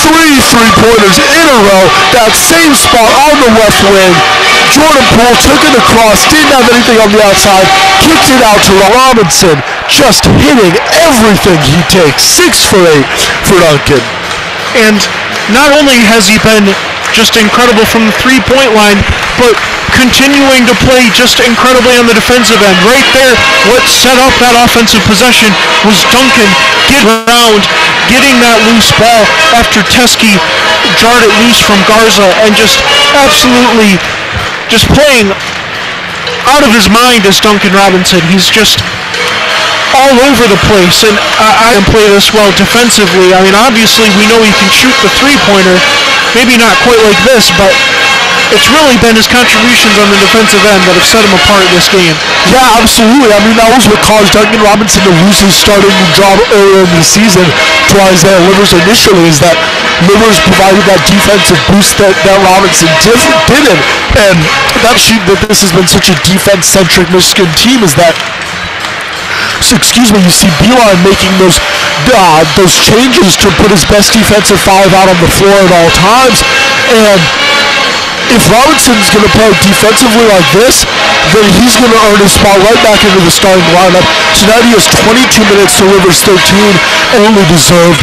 3 3-pointers in a row, that same spot on the left wing. Jordan Poole took it across, didn't have anything on the outside, kicked it out to Robinson, just hitting everything he takes. 6 for 8 for Duncan. And not only has he been just incredible from the three-point line, but continuing to play just incredibly on the defensive end. Right there, what set up that offensive possession was Duncan getting around, getting that loose ball after Teskey jarred it loose from Garza, and just absolutely just playing out of his mind as Duncan Robinson. He's just all over the place, and I can play this well defensively. I mean, obviously we know he can shoot the three-pointer, maybe not quite like this, but it's really been his contributions on the defensive end that have set him apart this game. Yeah, absolutely. I mean, that was what caused Duncan Robinson to lose his starting job earlier in the season to Isaiah Livers initially, is that Livers provided that defensive boost that Robinson didn't. And that this has been such a defense-centric Michigan team is that, you see Beeline making those changes to put his best defensive five out on the floor at all times. And if Robinson's going to play defensively like this, then he's going to earn his spot right back into the starting lineup. Tonight he has 22 minutes to Livers 13, only deserved,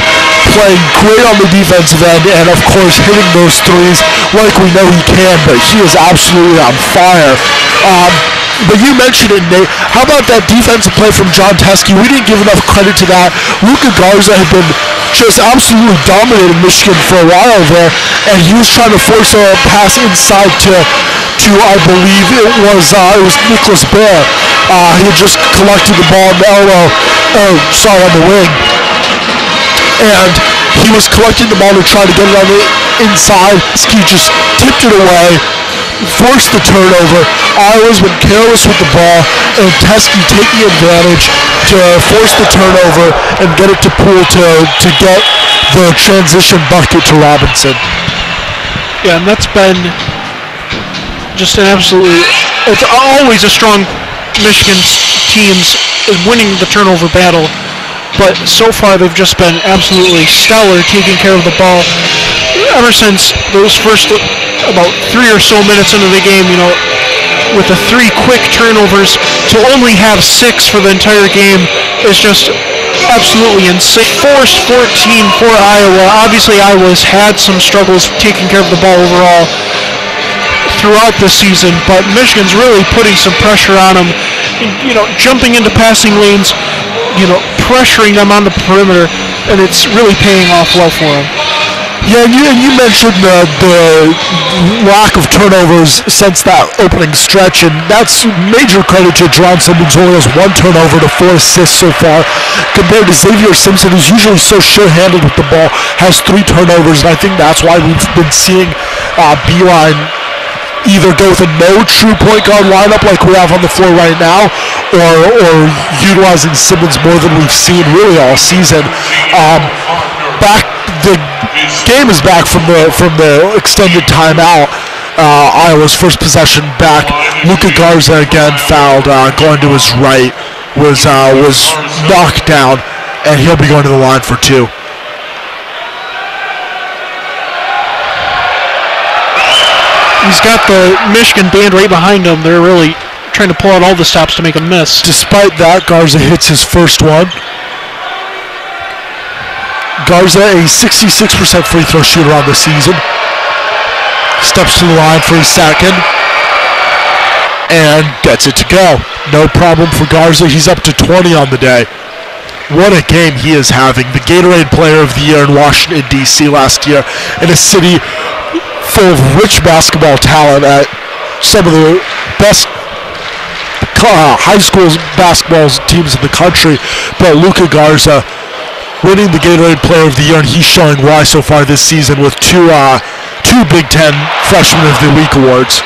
playing great on the defensive end, and of course hitting those threes like we know he can, but he is absolutely on fire. But you mentioned it, Nate. How about that defensive play from John Teskey? We didn't give enough credit to that. Luka Garza had been just absolutely dominating Michigan for a while there, and he was trying to force a pass inside to I believe it was Nicholas Bear. He had just collected the ball on the on the wing, and he was collecting the ball to try to get it on the inside. Ski just tipped it away, forced the turnover. Iowa's been careless with the ball, and Teskey taking advantage to force the turnover and get it to Poole to get the transition bucket to Robinson. Yeah, and that's been just an absolutely, it's always a strong Michigan teams winning the turnover battle, but so far they've just been absolutely stellar taking care of the ball ever since those first about 3 or so minutes into the game, with the 3 quick turnovers. To only have 6 for the entire game is just absolutely insane. Forced 14 for Iowa. Obviously Iowa's had some struggles taking care of the ball overall throughout the season, but Michigan's really putting some pressure on them, jumping into passing lanes, pressuring them on the perimeter, and it's really paying off well for them. Yeah, and you mentioned the lack of turnovers since that opening stretch, and that's major credit to Jerron Simmons, who only has 1 turnover to 4 assists so far, compared to Xavier Simpson, who's usually so sure-handed with the ball, has 3 turnovers, and I think that's why we've been seeing Beeline either go with a no true point guard lineup like we have on the floor right now, or utilizing Simmons more than we've seen really all season. The game is back from the extended timeout. Iowa's first possession back. Luka Garza again fouled, going to his right, was knocked down, and he'll be going to the line for 2. He's got the Michigan band right behind him. They're really trying to pull out all the stops to make him miss. Despite that, Garza hits his first one. Garza, a 66% free throw shooter on the season. Steps to the line for his second and gets it to go. No problem for Garza. He's up to 20 on the day. What a game he is having. The Gatorade Player of the Year in Washington, D.C. last year, in a city full of rich basketball talent at some of the best high school basketball teams in the country. But Luka Garza winning the Gatorade Player of the Year, and he's showing why so far this season with two Big Ten Freshman of the Week awards.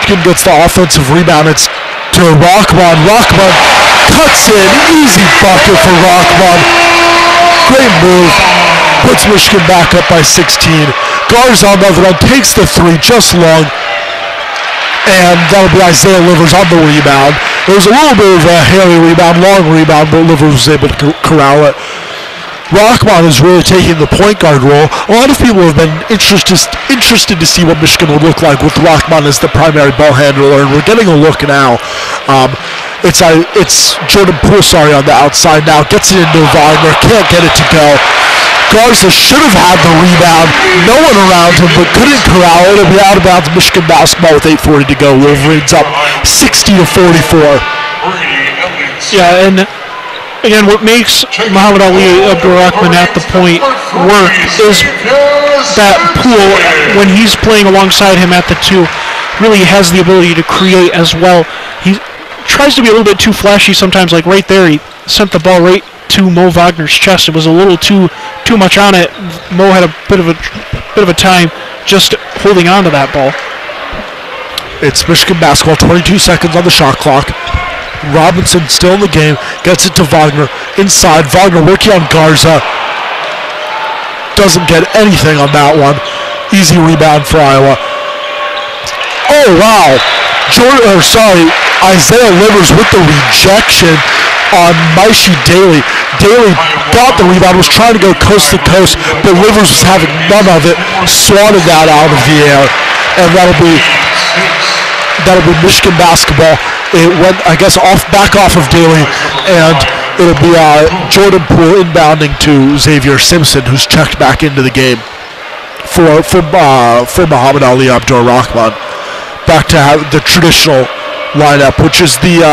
Michigan gets the offensive rebound. It's to Rockman. Rockman cuts in, easy bucket for Rockman. Great move, puts Michigan back up by 16. Garza on the other end takes the three just long, and that'll be Isaiah Livers on the rebound. It was a little bit of a hairy rebound, long rebound, but Livers was able to corral it. Rockman is really taking the point guard role. A lot of people have been interested to see what Michigan would look like with Rockman as the primary ball handler, and we're getting a look now. It's Jordan Poole, on the outside now. Gets it into Wagner, can't get it to go. Garza should have had the rebound. No one around him, but couldn't corral it. It'll be out of bounds. Michigan basketball with 8:40 to go. Wolverines up 60-44. Yeah, and again, what makes Muhammad Ali Abdur-Rahman at the point work is that Poole, when he's playing alongside him at the two, really has the ability to create as well. He tries to be a little bit too flashy sometimes, like right there, he sent the ball right to Mo Wagner's chest. It was a little too much on it. Mo had a bit of a time just holding on to that ball. It's Michigan basketball, 22 seconds on the shot clock. Robinson still in the game, gets it to Wagner. Inside, Wagner working on Garza. Doesn't get anything on that one. Easy rebound for Iowa. Oh, wow. Isaiah Livers with the rejection on Maishi Daly. Daly got the rebound, was trying to go coast to coast, but Livers was having none of it, swatted that out of the air, and that'll be Michigan basketball. It went, I guess, back off of Daly, and it'll be Jordan Poole inbounding to Xavier Simpson, who's checked back into the game for Muhammad Ali Abdur-Rahman. Back to the traditional lineup, which is the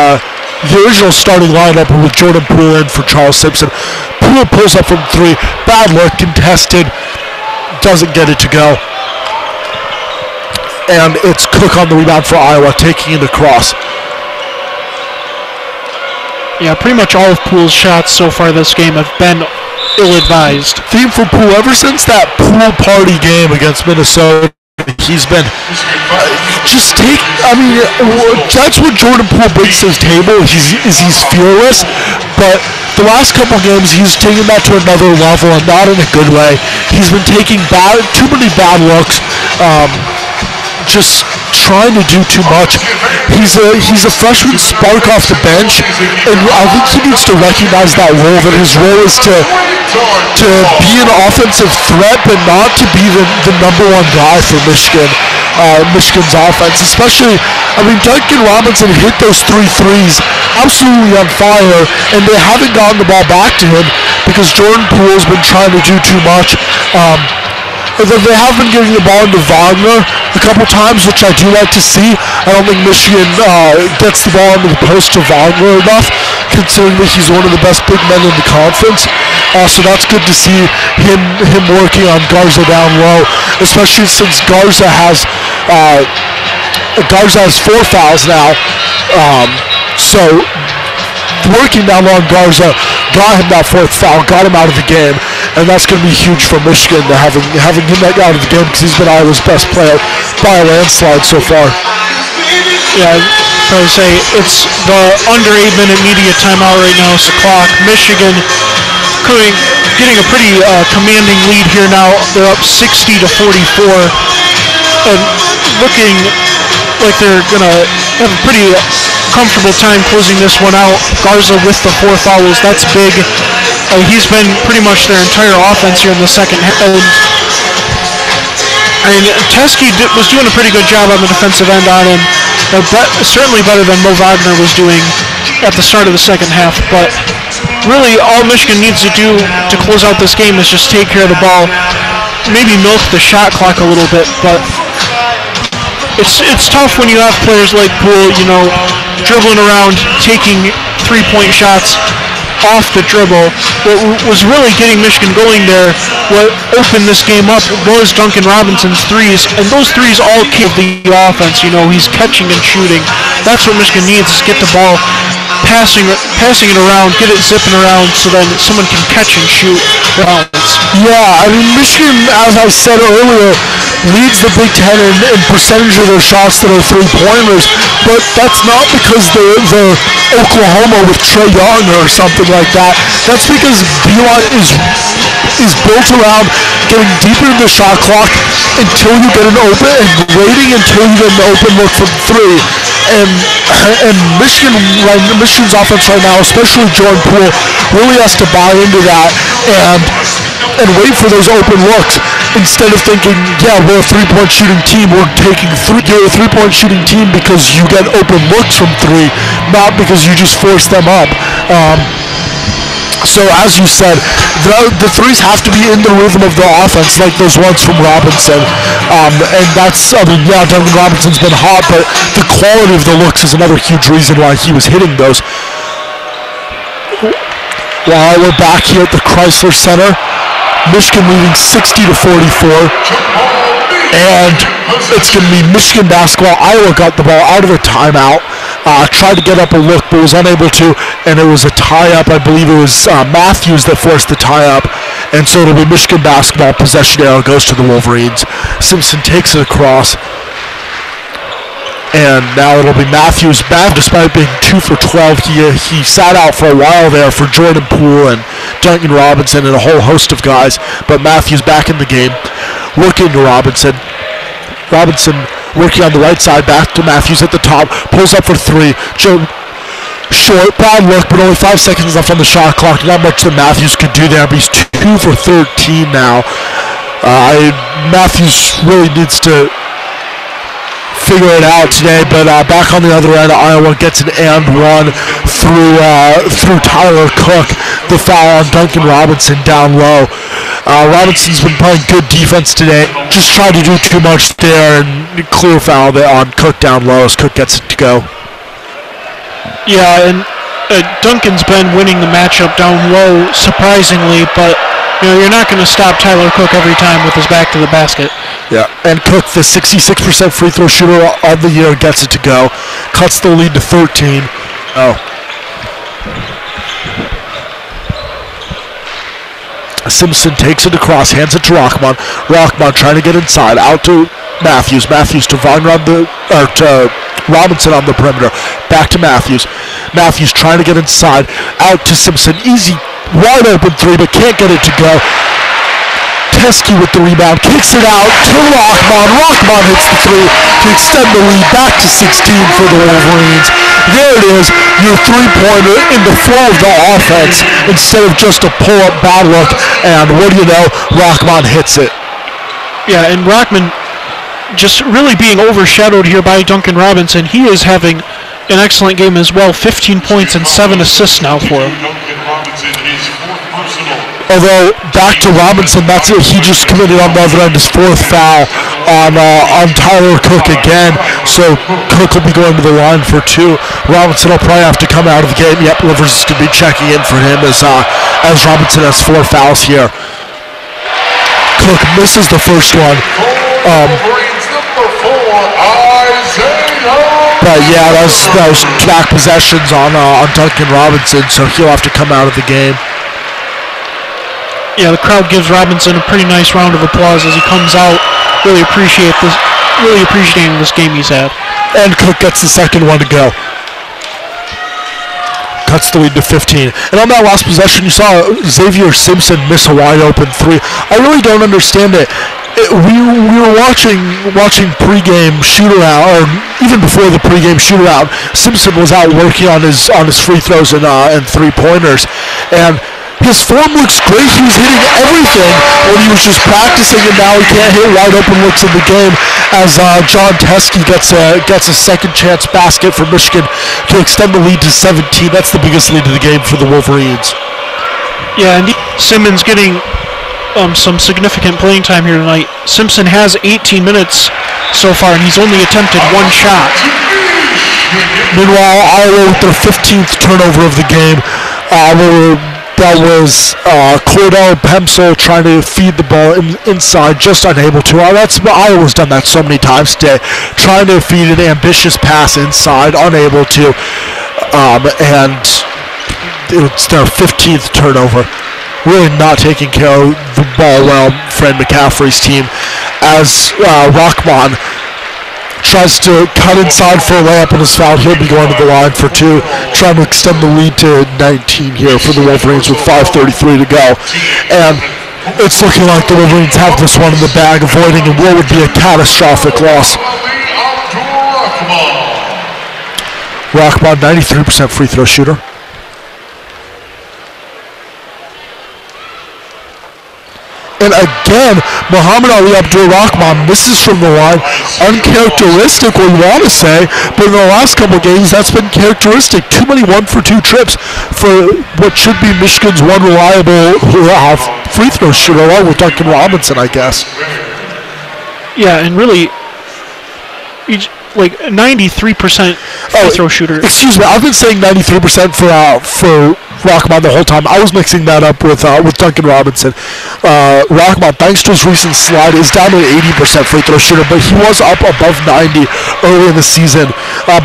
original starting lineup with Jordan Poole in for Charles Simpson. Poole pulls up from three, bad look, contested, doesn't get it to go. And it's Cook on the rebound for Iowa, taking it across. Yeah, pretty much all of Poole's shots so far this game have been ill-advised. Theme for Poole, ever since that pool party game against Minnesota, he's been that's what Jordan Poole brings to his table. He's fearless, but the last couple games he's taken that to another level, and not in a good way. He's been taking too many bad looks, just trying to do too much. He's a freshman spark off the bench, and I think he needs to recognize that role, that his role is to be an offensive threat, but not to be the number one guy for Michigan's offense. Especially, Duncan Robinson hit those 3 threes absolutely on fire, and they haven't gotten the ball back to him because Jordan Poole's been trying to do too much. They have been giving the ball into Wagner a couple times, which I do like to see. I don't think Michigan gets the ball into the post to Wagner enough, considering that he's one of the best big men in the conference. So that's good to see him working on Garza down low, especially since Garza has 4 fouls now. So working down low on Garza got him that 4th foul, got him out of the game, and that's going to be huge for Michigan to having him out of the game, because he's been Iowa's best player by a landslide so far. Yeah, I would say it's the under 8-minute media timeout right now. It's the clock. Michigan getting a pretty commanding lead here now. They're up 60-44, and looking like they're going to have a pretty comfortable time closing this one out. Garza with the 4 fouls, that's big. He's been pretty much their entire offense here in the second half. Teske was doing a pretty good job on the defensive end on him. Certainly better than Mo Wagner was doing at the start of the second half. But really, all Michigan needs to do to close out this game is just take care of the ball, maybe milk the shot clock a little bit. But it's tough when you have players like Poole, dribbling around, taking 3-point shots off the dribble. What was really getting Michigan going there, what opened this game up, was Duncan Robinson's threes, and those threes all came the offense. He's catching and shooting. That's what Michigan needs, is get the ball, passing it around, get it zipping around, so then someone can catch and shoot. Yeah, Michigan, as I said earlier, leads the Big Ten in percentage of their shots that are three-pointers, but that's not because they're Oklahoma with Trae Young or something like that. That's because BYU is built around getting deeper in the shot clock until you get an open, and waiting until you get an open look from three. And Michigan's offense right now, especially Jordan Poole, really has to buy into that and wait for those open looks instead of thinking, yeah, we're a three-point shooting team. You're a three-point shooting team because you get open looks from three, not because you just force them up. So as you said, the threes have to be in the rhythm of the offense, like those ones from Robinson. And that's, Duncan Robinson's been hot, but the quality of the looks is another huge reason why he was hitting those. While we're back here at the Crisler Center, Michigan leading 60-44. And it's going to be Michigan basketball. Iowa got the ball out of the timeout. Tried to get up a look, but was unable to, and it was a tie-up. I believe it was Matthews that forced the tie-up, and so it'll be Michigan basketball. Possession arrow goes to the Wolverines. Simpson takes it across, and now it'll be Matthews back. Despite being 2 for 12, he sat out for a while there for Jordan Poole and Duncan Robinson and a whole host of guys, but Matthews back in the game, working to Robinson. Robinson working on the right side, back to Matthews at the top, pulls up for three. Short, bad look, but only 5 seconds left on the shot clock. Not much that Matthews could do there, but he's 2 for 13 now. Matthews really needs to figure it out today, but back on the other end, Iowa gets an and one through Tyler Cook. The foul on Duncan Robinson down low. Robinson's been playing good defense today. Just tried to do too much there, and clear foul there on Cook down low as Cook gets it to go. Yeah, and Duncan's been winning the matchup down low, surprisingly, but you're not going to stop Tyler Cook every time with his back to the basket. Yeah, and Cook, the 66% free throw shooter of the year, gets it to go. Cuts the lead to 13. Simpson takes it across, hands it to Rockmon. Rockmon trying to get inside, out to Matthews. Matthews to Robinson on the perimeter. Back to Matthews. Matthews trying to get inside, out to Simpson. Easy, wide open three, but can't get it to go. Teskey with the rebound, kicks it out to Rockmon. Rockmon hits the three to extend the lead back to 16 for the Wolverines. There it is, your three-pointer in the flow of the offense instead of just a pull-up bad look. And what do you know, Rockmon hits it. Yeah, and Rockmon just really being overshadowed here by Duncan Robinson. He is having an excellent game as well. 15 points and 7 assists now for him. Although, back to Robinson, that's it. He just committed on the other end his fourth foul on Tyler Cook again. So Cook will be going to the line for 2. Robinson will probably have to come out of the game. Yep, Livers is going to be checking in for him as Robinson has 4 fouls here. Cook misses the first one. But yeah, that was back possessions on Duncan Robinson, so he'll have to come out of the game. Yeah, the crowd gives Robinson a pretty nice round of applause as he comes out. Really appreciating this game he's had. And Cook gets the second one to go. Cuts the lead to 15. And on that last possession, you saw Xavier Simpson miss a wide open three. I really don't understand it. We were watching pregame shootout, or even before the pregame shootout, Simpson was out working on his free throws and 3-pointers, and his form looks great. He was hitting everything when he was just practicing, and now he can't hit wide open looks in the game as John Teskey gets a second chance basket for Michigan to extend the lead to 17. That's the biggest lead of the game for the Wolverines. Yeah, and Simmons getting some significant playing time here tonight. Simpson has 18 minutes so far, and he's only attempted 1 shot. Meanwhile, Iowa with their 15th turnover of the game. That was Cordell Pemsel trying to feed the ball inside, just unable to. Iowa's done that so many times today, trying to feed an ambitious pass inside, unable to, and it's their 15th turnover. Really not taking care of the ball well, Fred McCaffrey's team. as Rockman tries to cut inside for a layup and is fouled. He'll be going to the line for 2, trying to extend the lead to 19 here for the Wolverines with 5:33 to go. And it's looking like the Wolverines have this one in the bag, avoiding what would be a catastrophic loss. Rockman, 93% free throw shooter. And again, Muhammad Ali Abdur-Rahman misses from the line. Uncharacteristic, we want to say, but in the last couple of games, that's been characteristic. Too many 1-for-2 trips for what should be Michigan's one reliable free throw shooter, along with Duncan Robinson, I guess. Yeah, and really, like 93% free throw shooter. Excuse me, I've been saying 93% for Rockman the whole time. I was mixing that up with Duncan Robinson. Rockman, thanks to his recent slide, is down to an 80% free throw shooter, but he was up above 90 early in the season.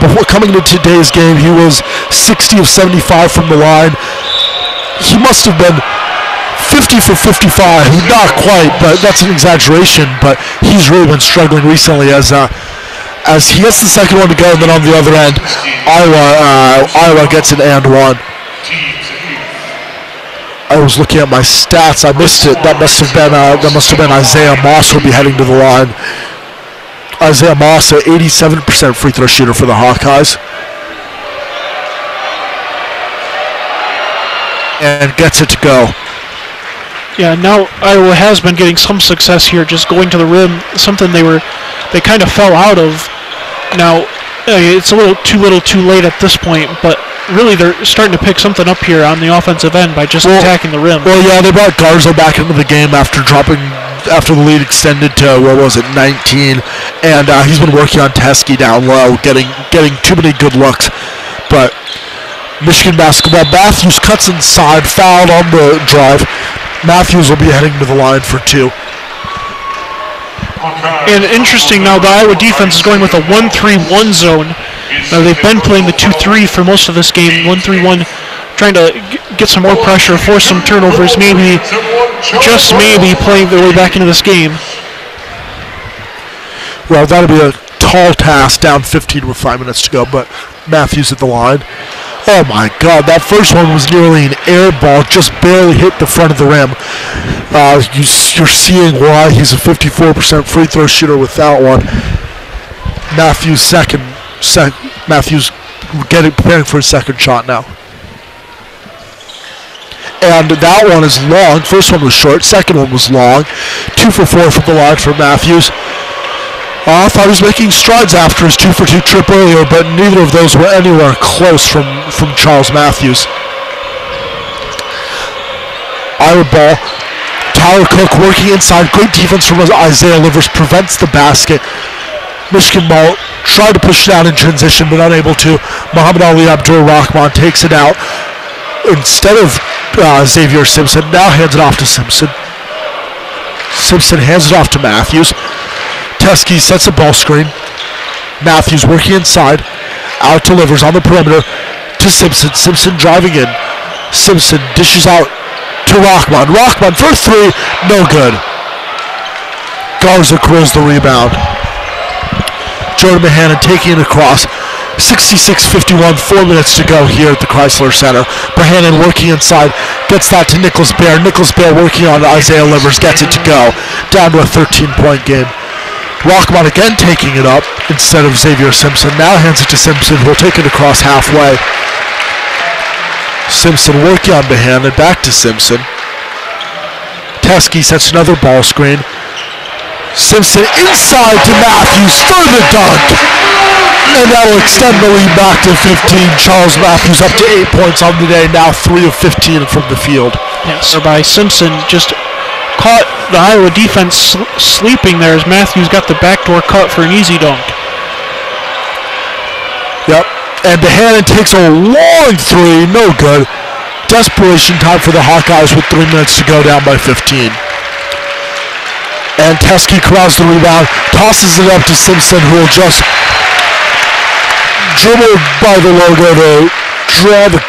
Before coming into today's game, he was 60 of 75 from the line. He must have been 50 for 55. Not quite, but that's an exaggeration. But he's really been struggling recently as he gets the second one to go, and then on the other end, Iowa gets an and one. I was looking at my stats. I missed it. That must have been Isaiah Moss will be heading to the line. Isaiah Moss, an 87% free throw shooter for the Hawkeyes, and gets it to go. Yeah, now Iowa has been getting some success here, just going to the rim. Something they kind of fell out of. Now it's a little too late at this point, but really they're starting to pick something up here on the offensive end by just attacking the rim. Well, yeah, they brought Garza back into the game after the lead extended to 19, and he's been working on Teskey down low, getting too many good looks. But Michigan basketball, Matthews cuts inside, fouled on the drive. Matthews will be heading to the line for 2. And interesting now, the Iowa defense is going with a 1-3-1 zone. Now they've been playing the 2-3 for most of this game, 1-3-1, trying to get some more pressure, force some turnovers, maybe, just maybe, playing their way back into this game. Well, that'll be a tall task, down 15 with 5 minutes to go, but Matthews at the line. Oh my God, that first one was nearly an air ball, just barely hit the front of the rim. You're seeing why he's a 54% free throw shooter with that one. Matthews Matthews preparing for his second shot now. And that one is long. First one was short, second one was long. 2 for 4 from the line for Matthews. I thought he was making strides after his 2-for-2 trip earlier, but neither of those were anywhere close from Charles Matthews. Iowa ball. Tyler Cook working inside. Great defense from Isaiah Livers, prevents the basket. Michigan ball, tried to push it out in transition, but unable to. Muhammad Ali Abdur-Rahman takes it out instead of Xavier Simpson. Now hands it off to Simpson. Simpson hands it off to Matthews. Teskey sets a ball screen. Matthews working inside. Out to Livers on the perimeter to Simpson. Simpson driving in. Simpson dishes out to Rockman. Rockman for 3. No good. Garza curls the rebound. Jordan Mahanan taking it across. 66-51, 4 minutes to go here at the Crisler Center. Mahanan working inside. Gets that to Nicholas Baer. Nicholas Baer working on Isaiah Livers. Gets it to go. Down to a 13-point game. Rockman again taking it up instead of Xavier Simpson. Now hands it to Simpson, who will take it across halfway. Simpson working on Mahanan, back to Simpson. Teskey sets another ball screen. Simpson inside to Matthews for the dunk. And that will extend the lead back to 15. Charles Matthews up to 8 points on the day, now 3 of 15 from the field. Yes, by Simpson just caught the Iowa defense sleeping there as Matthews got the backdoor cut for an easy dunk. Yep, and Mahanan takes a long 3, no good. Desperation time for the Hawkeyes with 3 minutes to go, down by 15. And Teskey corrals the rebound, tosses it up to Simpson, who will just dribble by the logo to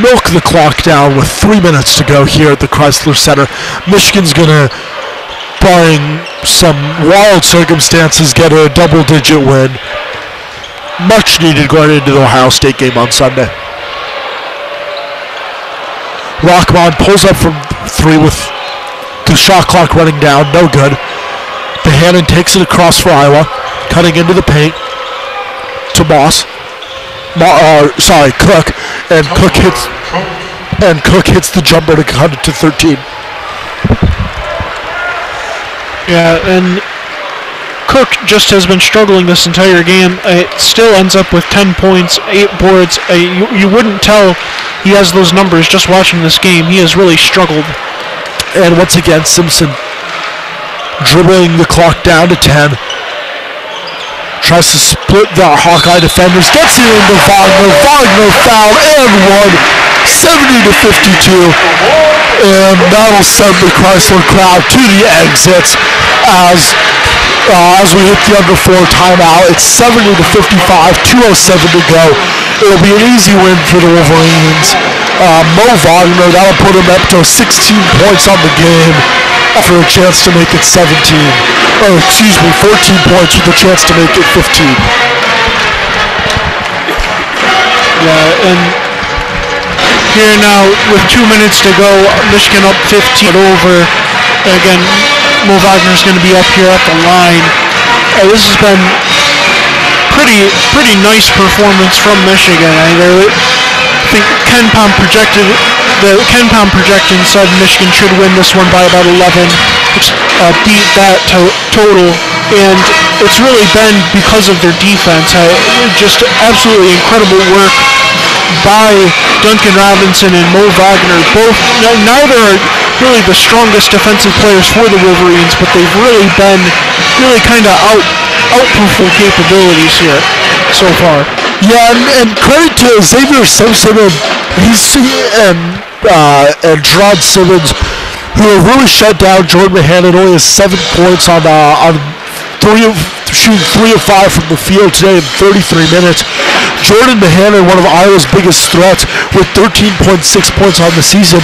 milk the clock down with 3 minutes to go here at the Crisler Center. Michigan's going to barring some wild circumstances, get a double-digit win. Much needed going into the Ohio State game on Sunday. Rockmond pulls up from 3 with the shot clock running down, no good. Bohannon takes it across for Iowa, cutting into the paint to Moss. Cook, and Cook hits the jumper to cut it to 13. Yeah, and Cook just has been struggling this entire game. It still ends up with 10 points, 8 boards. You wouldn't tell he has those numbers just watching this game. He has really struggled. And once again, Simpson dribbling the clock down to 10. Tries to split the Hawkeye defenders. Gets it into Wagner. Wagner foul and one. 70-52. And that'll send the Crisler crowd to the exits as we hit the under 4 timeout. It's 70-55, 2:07 to go. It'll be an easy win for the Wolverines. Mo Wagner, that'll put him up to 16 points on the game for a chance to make it 14 points with a chance to make it 15. Yeah, and here now with 2 minutes to go, Michigan up 15 over. Again, Mo Wagner's going to be up here at the line. This has been pretty nice performance from Michigan. I think the Ken Palm projection said Michigan should win this one by about 11, which beat that total, and it's really been because of their defense. Just absolutely incredible work by Duncan Robinson and Mo Wagner. Neither are really the strongest defensive players for the Wolverines, but they've really been kind of outperform capabilities here so far. Yeah, and credit to Xavier Simpson and Gerard Simmons, who have really shut down Jordan Bohannon. Only has 7 points on shooting 3 of 5 from the field today in 33 minutes. Jordan Bohannon, one of Iowa's biggest threats, with 13.6 points on the season,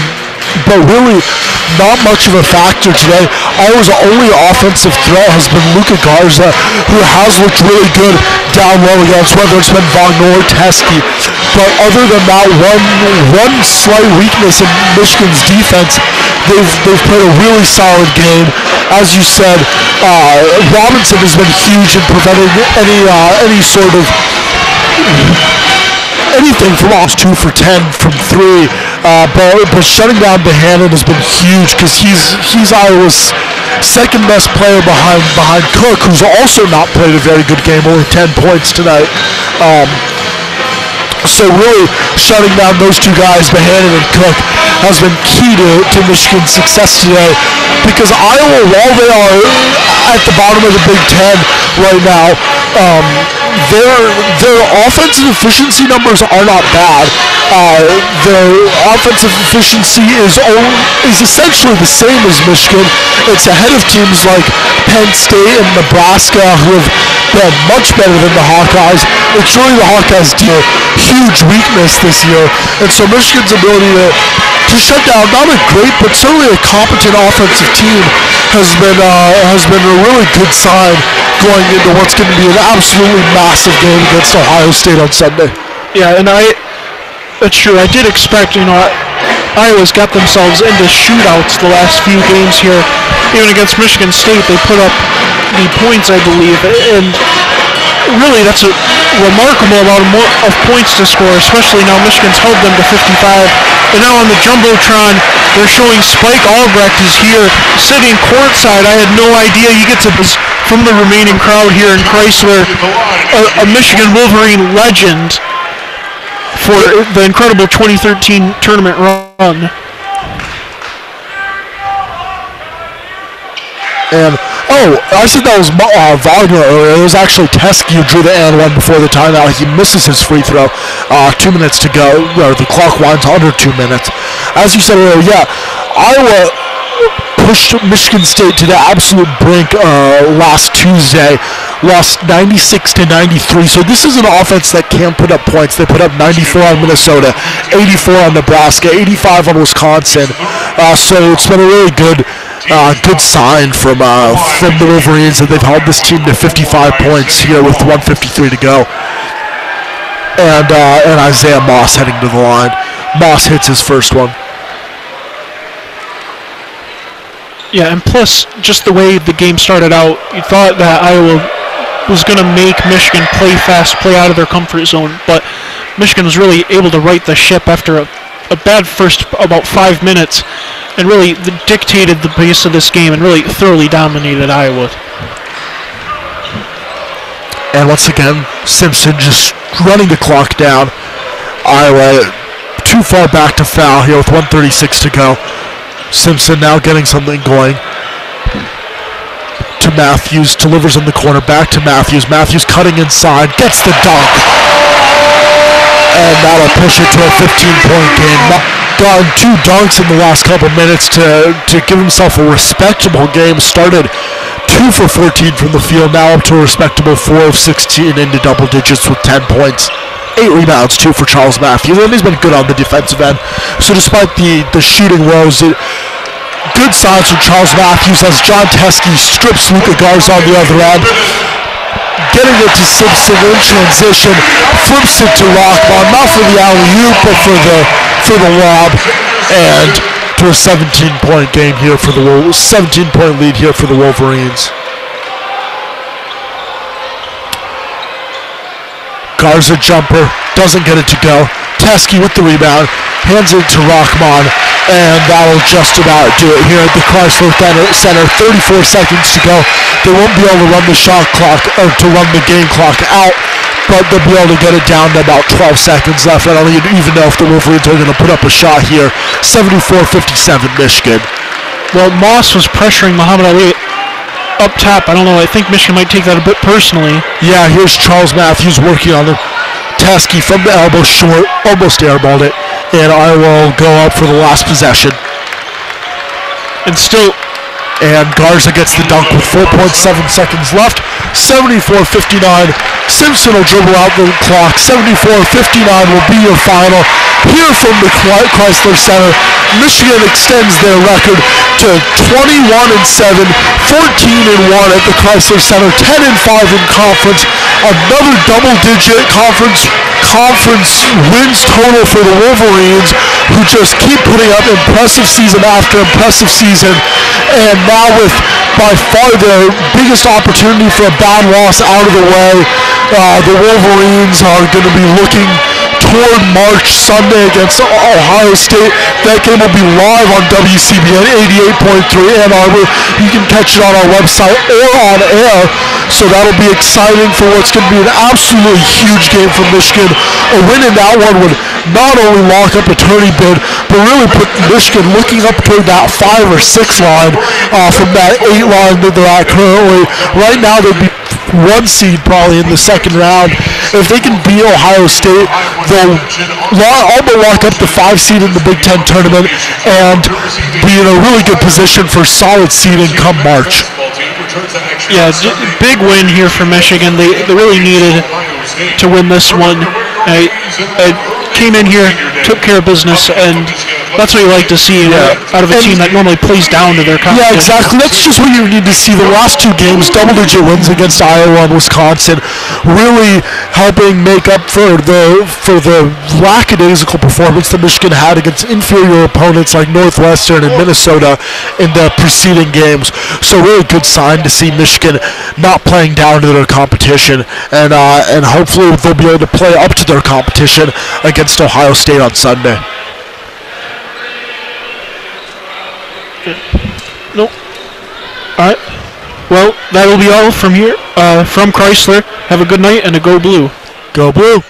but really not much of a factor today. Iowa's only offensive threat has been Luka Garza, who has looked really good down low against whether it's been Wagner or Teskey. But other than that, one slight weakness in Michigan's defense, they've played a really solid game. As you said, Robinson has been huge in preventing any sort of anything from off 2 for 10 from 3, but shutting down Bohannon has been huge because he's Iowa's second best player behind Cook, who's also not played a very good game, only 10 points tonight. So really shutting down those two guys, Bohannon and Cook, has been key to Michigan's success today, because Iowa, while they are at the bottom of the Big Ten right now, their offensive efficiency numbers are not bad. Their offensive efficiency is essentially the same as Michigan. It's ahead of teams like Penn State and Nebraska, who have been much better than the Hawkeyes. It's really the Hawkeyes' huge weakness this year, and so Michigan's ability to shut down not a great but certainly a competent offensive team has been a really good sign going into what's going to be an absolutely massive game against Ohio State on Sunday. Yeah, and that's true. I did expect, Iowa's got themselves into shootouts the last few games here. Even against Michigan State, they put up the points, I believe, and really that's a remarkable amount of points to score, especially now Michigan's held them to 55. And now on the Jumbotron, they're showing Spike Albrecht is here, sitting courtside. I had no idea. He gets from the remaining crowd here in Crisler, a Michigan Wolverine legend for the incredible 2013 tournament run. And I said that was Wagner earlier. It was actually Teskey who drew the and one before the timeout. He misses his free throw. 2 minutes to go. The clock winds under 2 minutes. As you said earlier, yeah, Iowa pushed Michigan State to the absolute brink last Tuesday. Lost 96-93. So this is an offense that can put up points. They put up 94 on Minnesota, 84 on Nebraska, 85 on Wisconsin. So it's been a really good good sign from the Wolverines that they've held this team to 55 points here with 1:53 to go. And Isaiah Moss heading to the line. Moss hits his first one. Yeah, and plus, just the way the game started out, you thought that Iowa was going to make Michigan play fast, play out of their comfort zone, but Michigan was really able to right the ship after a bad first about 5 minutes and really dictated the pace of this game and really thoroughly dominated Iowa. And once again, Simpson just running the clock down. Iowa too far back to foul here with 1:36 to go. Simpson now getting something going. To Matthews, delivers in the corner, back to Matthews. Matthews cutting inside, gets the dunk. And that'll push it to a 15-point game. Gotten 2 dunks in the last couple minutes to give himself a respectable game. Started 2 for 14 from the field, now up to a respectable 4 of 16 into double digits with 10 points. 8 rebounds, 2 for Charles Matthews, and he's been good on the defensive end. So despite the shooting woes, good signs from Charles Matthews as John Teskey strips Luka Garza on the other end. Getting it to Simpson in transition, flips it to Rockmon, not for the alley-oop, but for the lob, and to a 17-point game here for the 17-point lead here for the Wolverines. Garza jumper, doesn't get it to go. Teskey with the rebound, hands it to Rockmon, and that'll just about do it here at the Crisler Center. 34 seconds to go. They won't be able to run the shot clock, or to run the game clock out, but they'll be able to get it down to about 12 seconds left. I don't even know if the Wolverines are going to put up a shot here. 74-57 Michigan. Well, Moss was pressuring Muhammad Ali up top. I don't know. I think Michigan might take that a bit personally. Yeah, here's Charles Matthews working on the Teskey from the elbow short, almost airballed it, and I will go up for the last possession. And Garza gets the dunk with 4.7 seconds left. 74-59. Simpson will dribble out the clock. 74-59 will be your final. Here from the Crisler Center, Michigan extends their record to 21-7, 14-1 at the Crisler Center, 10-5 in conference. Another double-digit conference wins total for the Wolverines, who just keep putting up impressive season after impressive season. And now with by far their biggest opportunity for a bad loss out of the way, the Wolverines are going to be looking toward March Sunday against Ohio State. That game will be live on WCBN 88.3 Ann Arbor. You can catch it on our website or on air. So that'll be exciting for what's going to be an absolutely huge game for Michigan. A win in that one would not only lock up a tourney bid, but really put Michigan looking up toward that 5 or 6 line from that 8 line that they're at currently. Right now they'd be 1 seed probably in the second round. If they can beat Ohio State, they'll all but lock up the 5 seed in the Big Ten tournament and be in a really good position for solid seeding come March. Yeah, big win here for Michigan. They really needed to win this one. I came in here, took care of business, and that's what you like to see out of a team that normally plays down to their competition. Yeah, exactly. That's just what you need to see. The last 2 games, double-digit wins against Iowa and Wisconsin, really helping make up for the lackadaisical performance that Michigan had against inferior opponents like Northwestern and Minnesota in the preceding games. So really good sign to see Michigan not playing down to their competition, and hopefully they'll be able to play up to their competition against Ohio State on Sunday. Nope. All right. Well, that'll be all from here, from Crisler. Have a good night and a go blue. Go blue.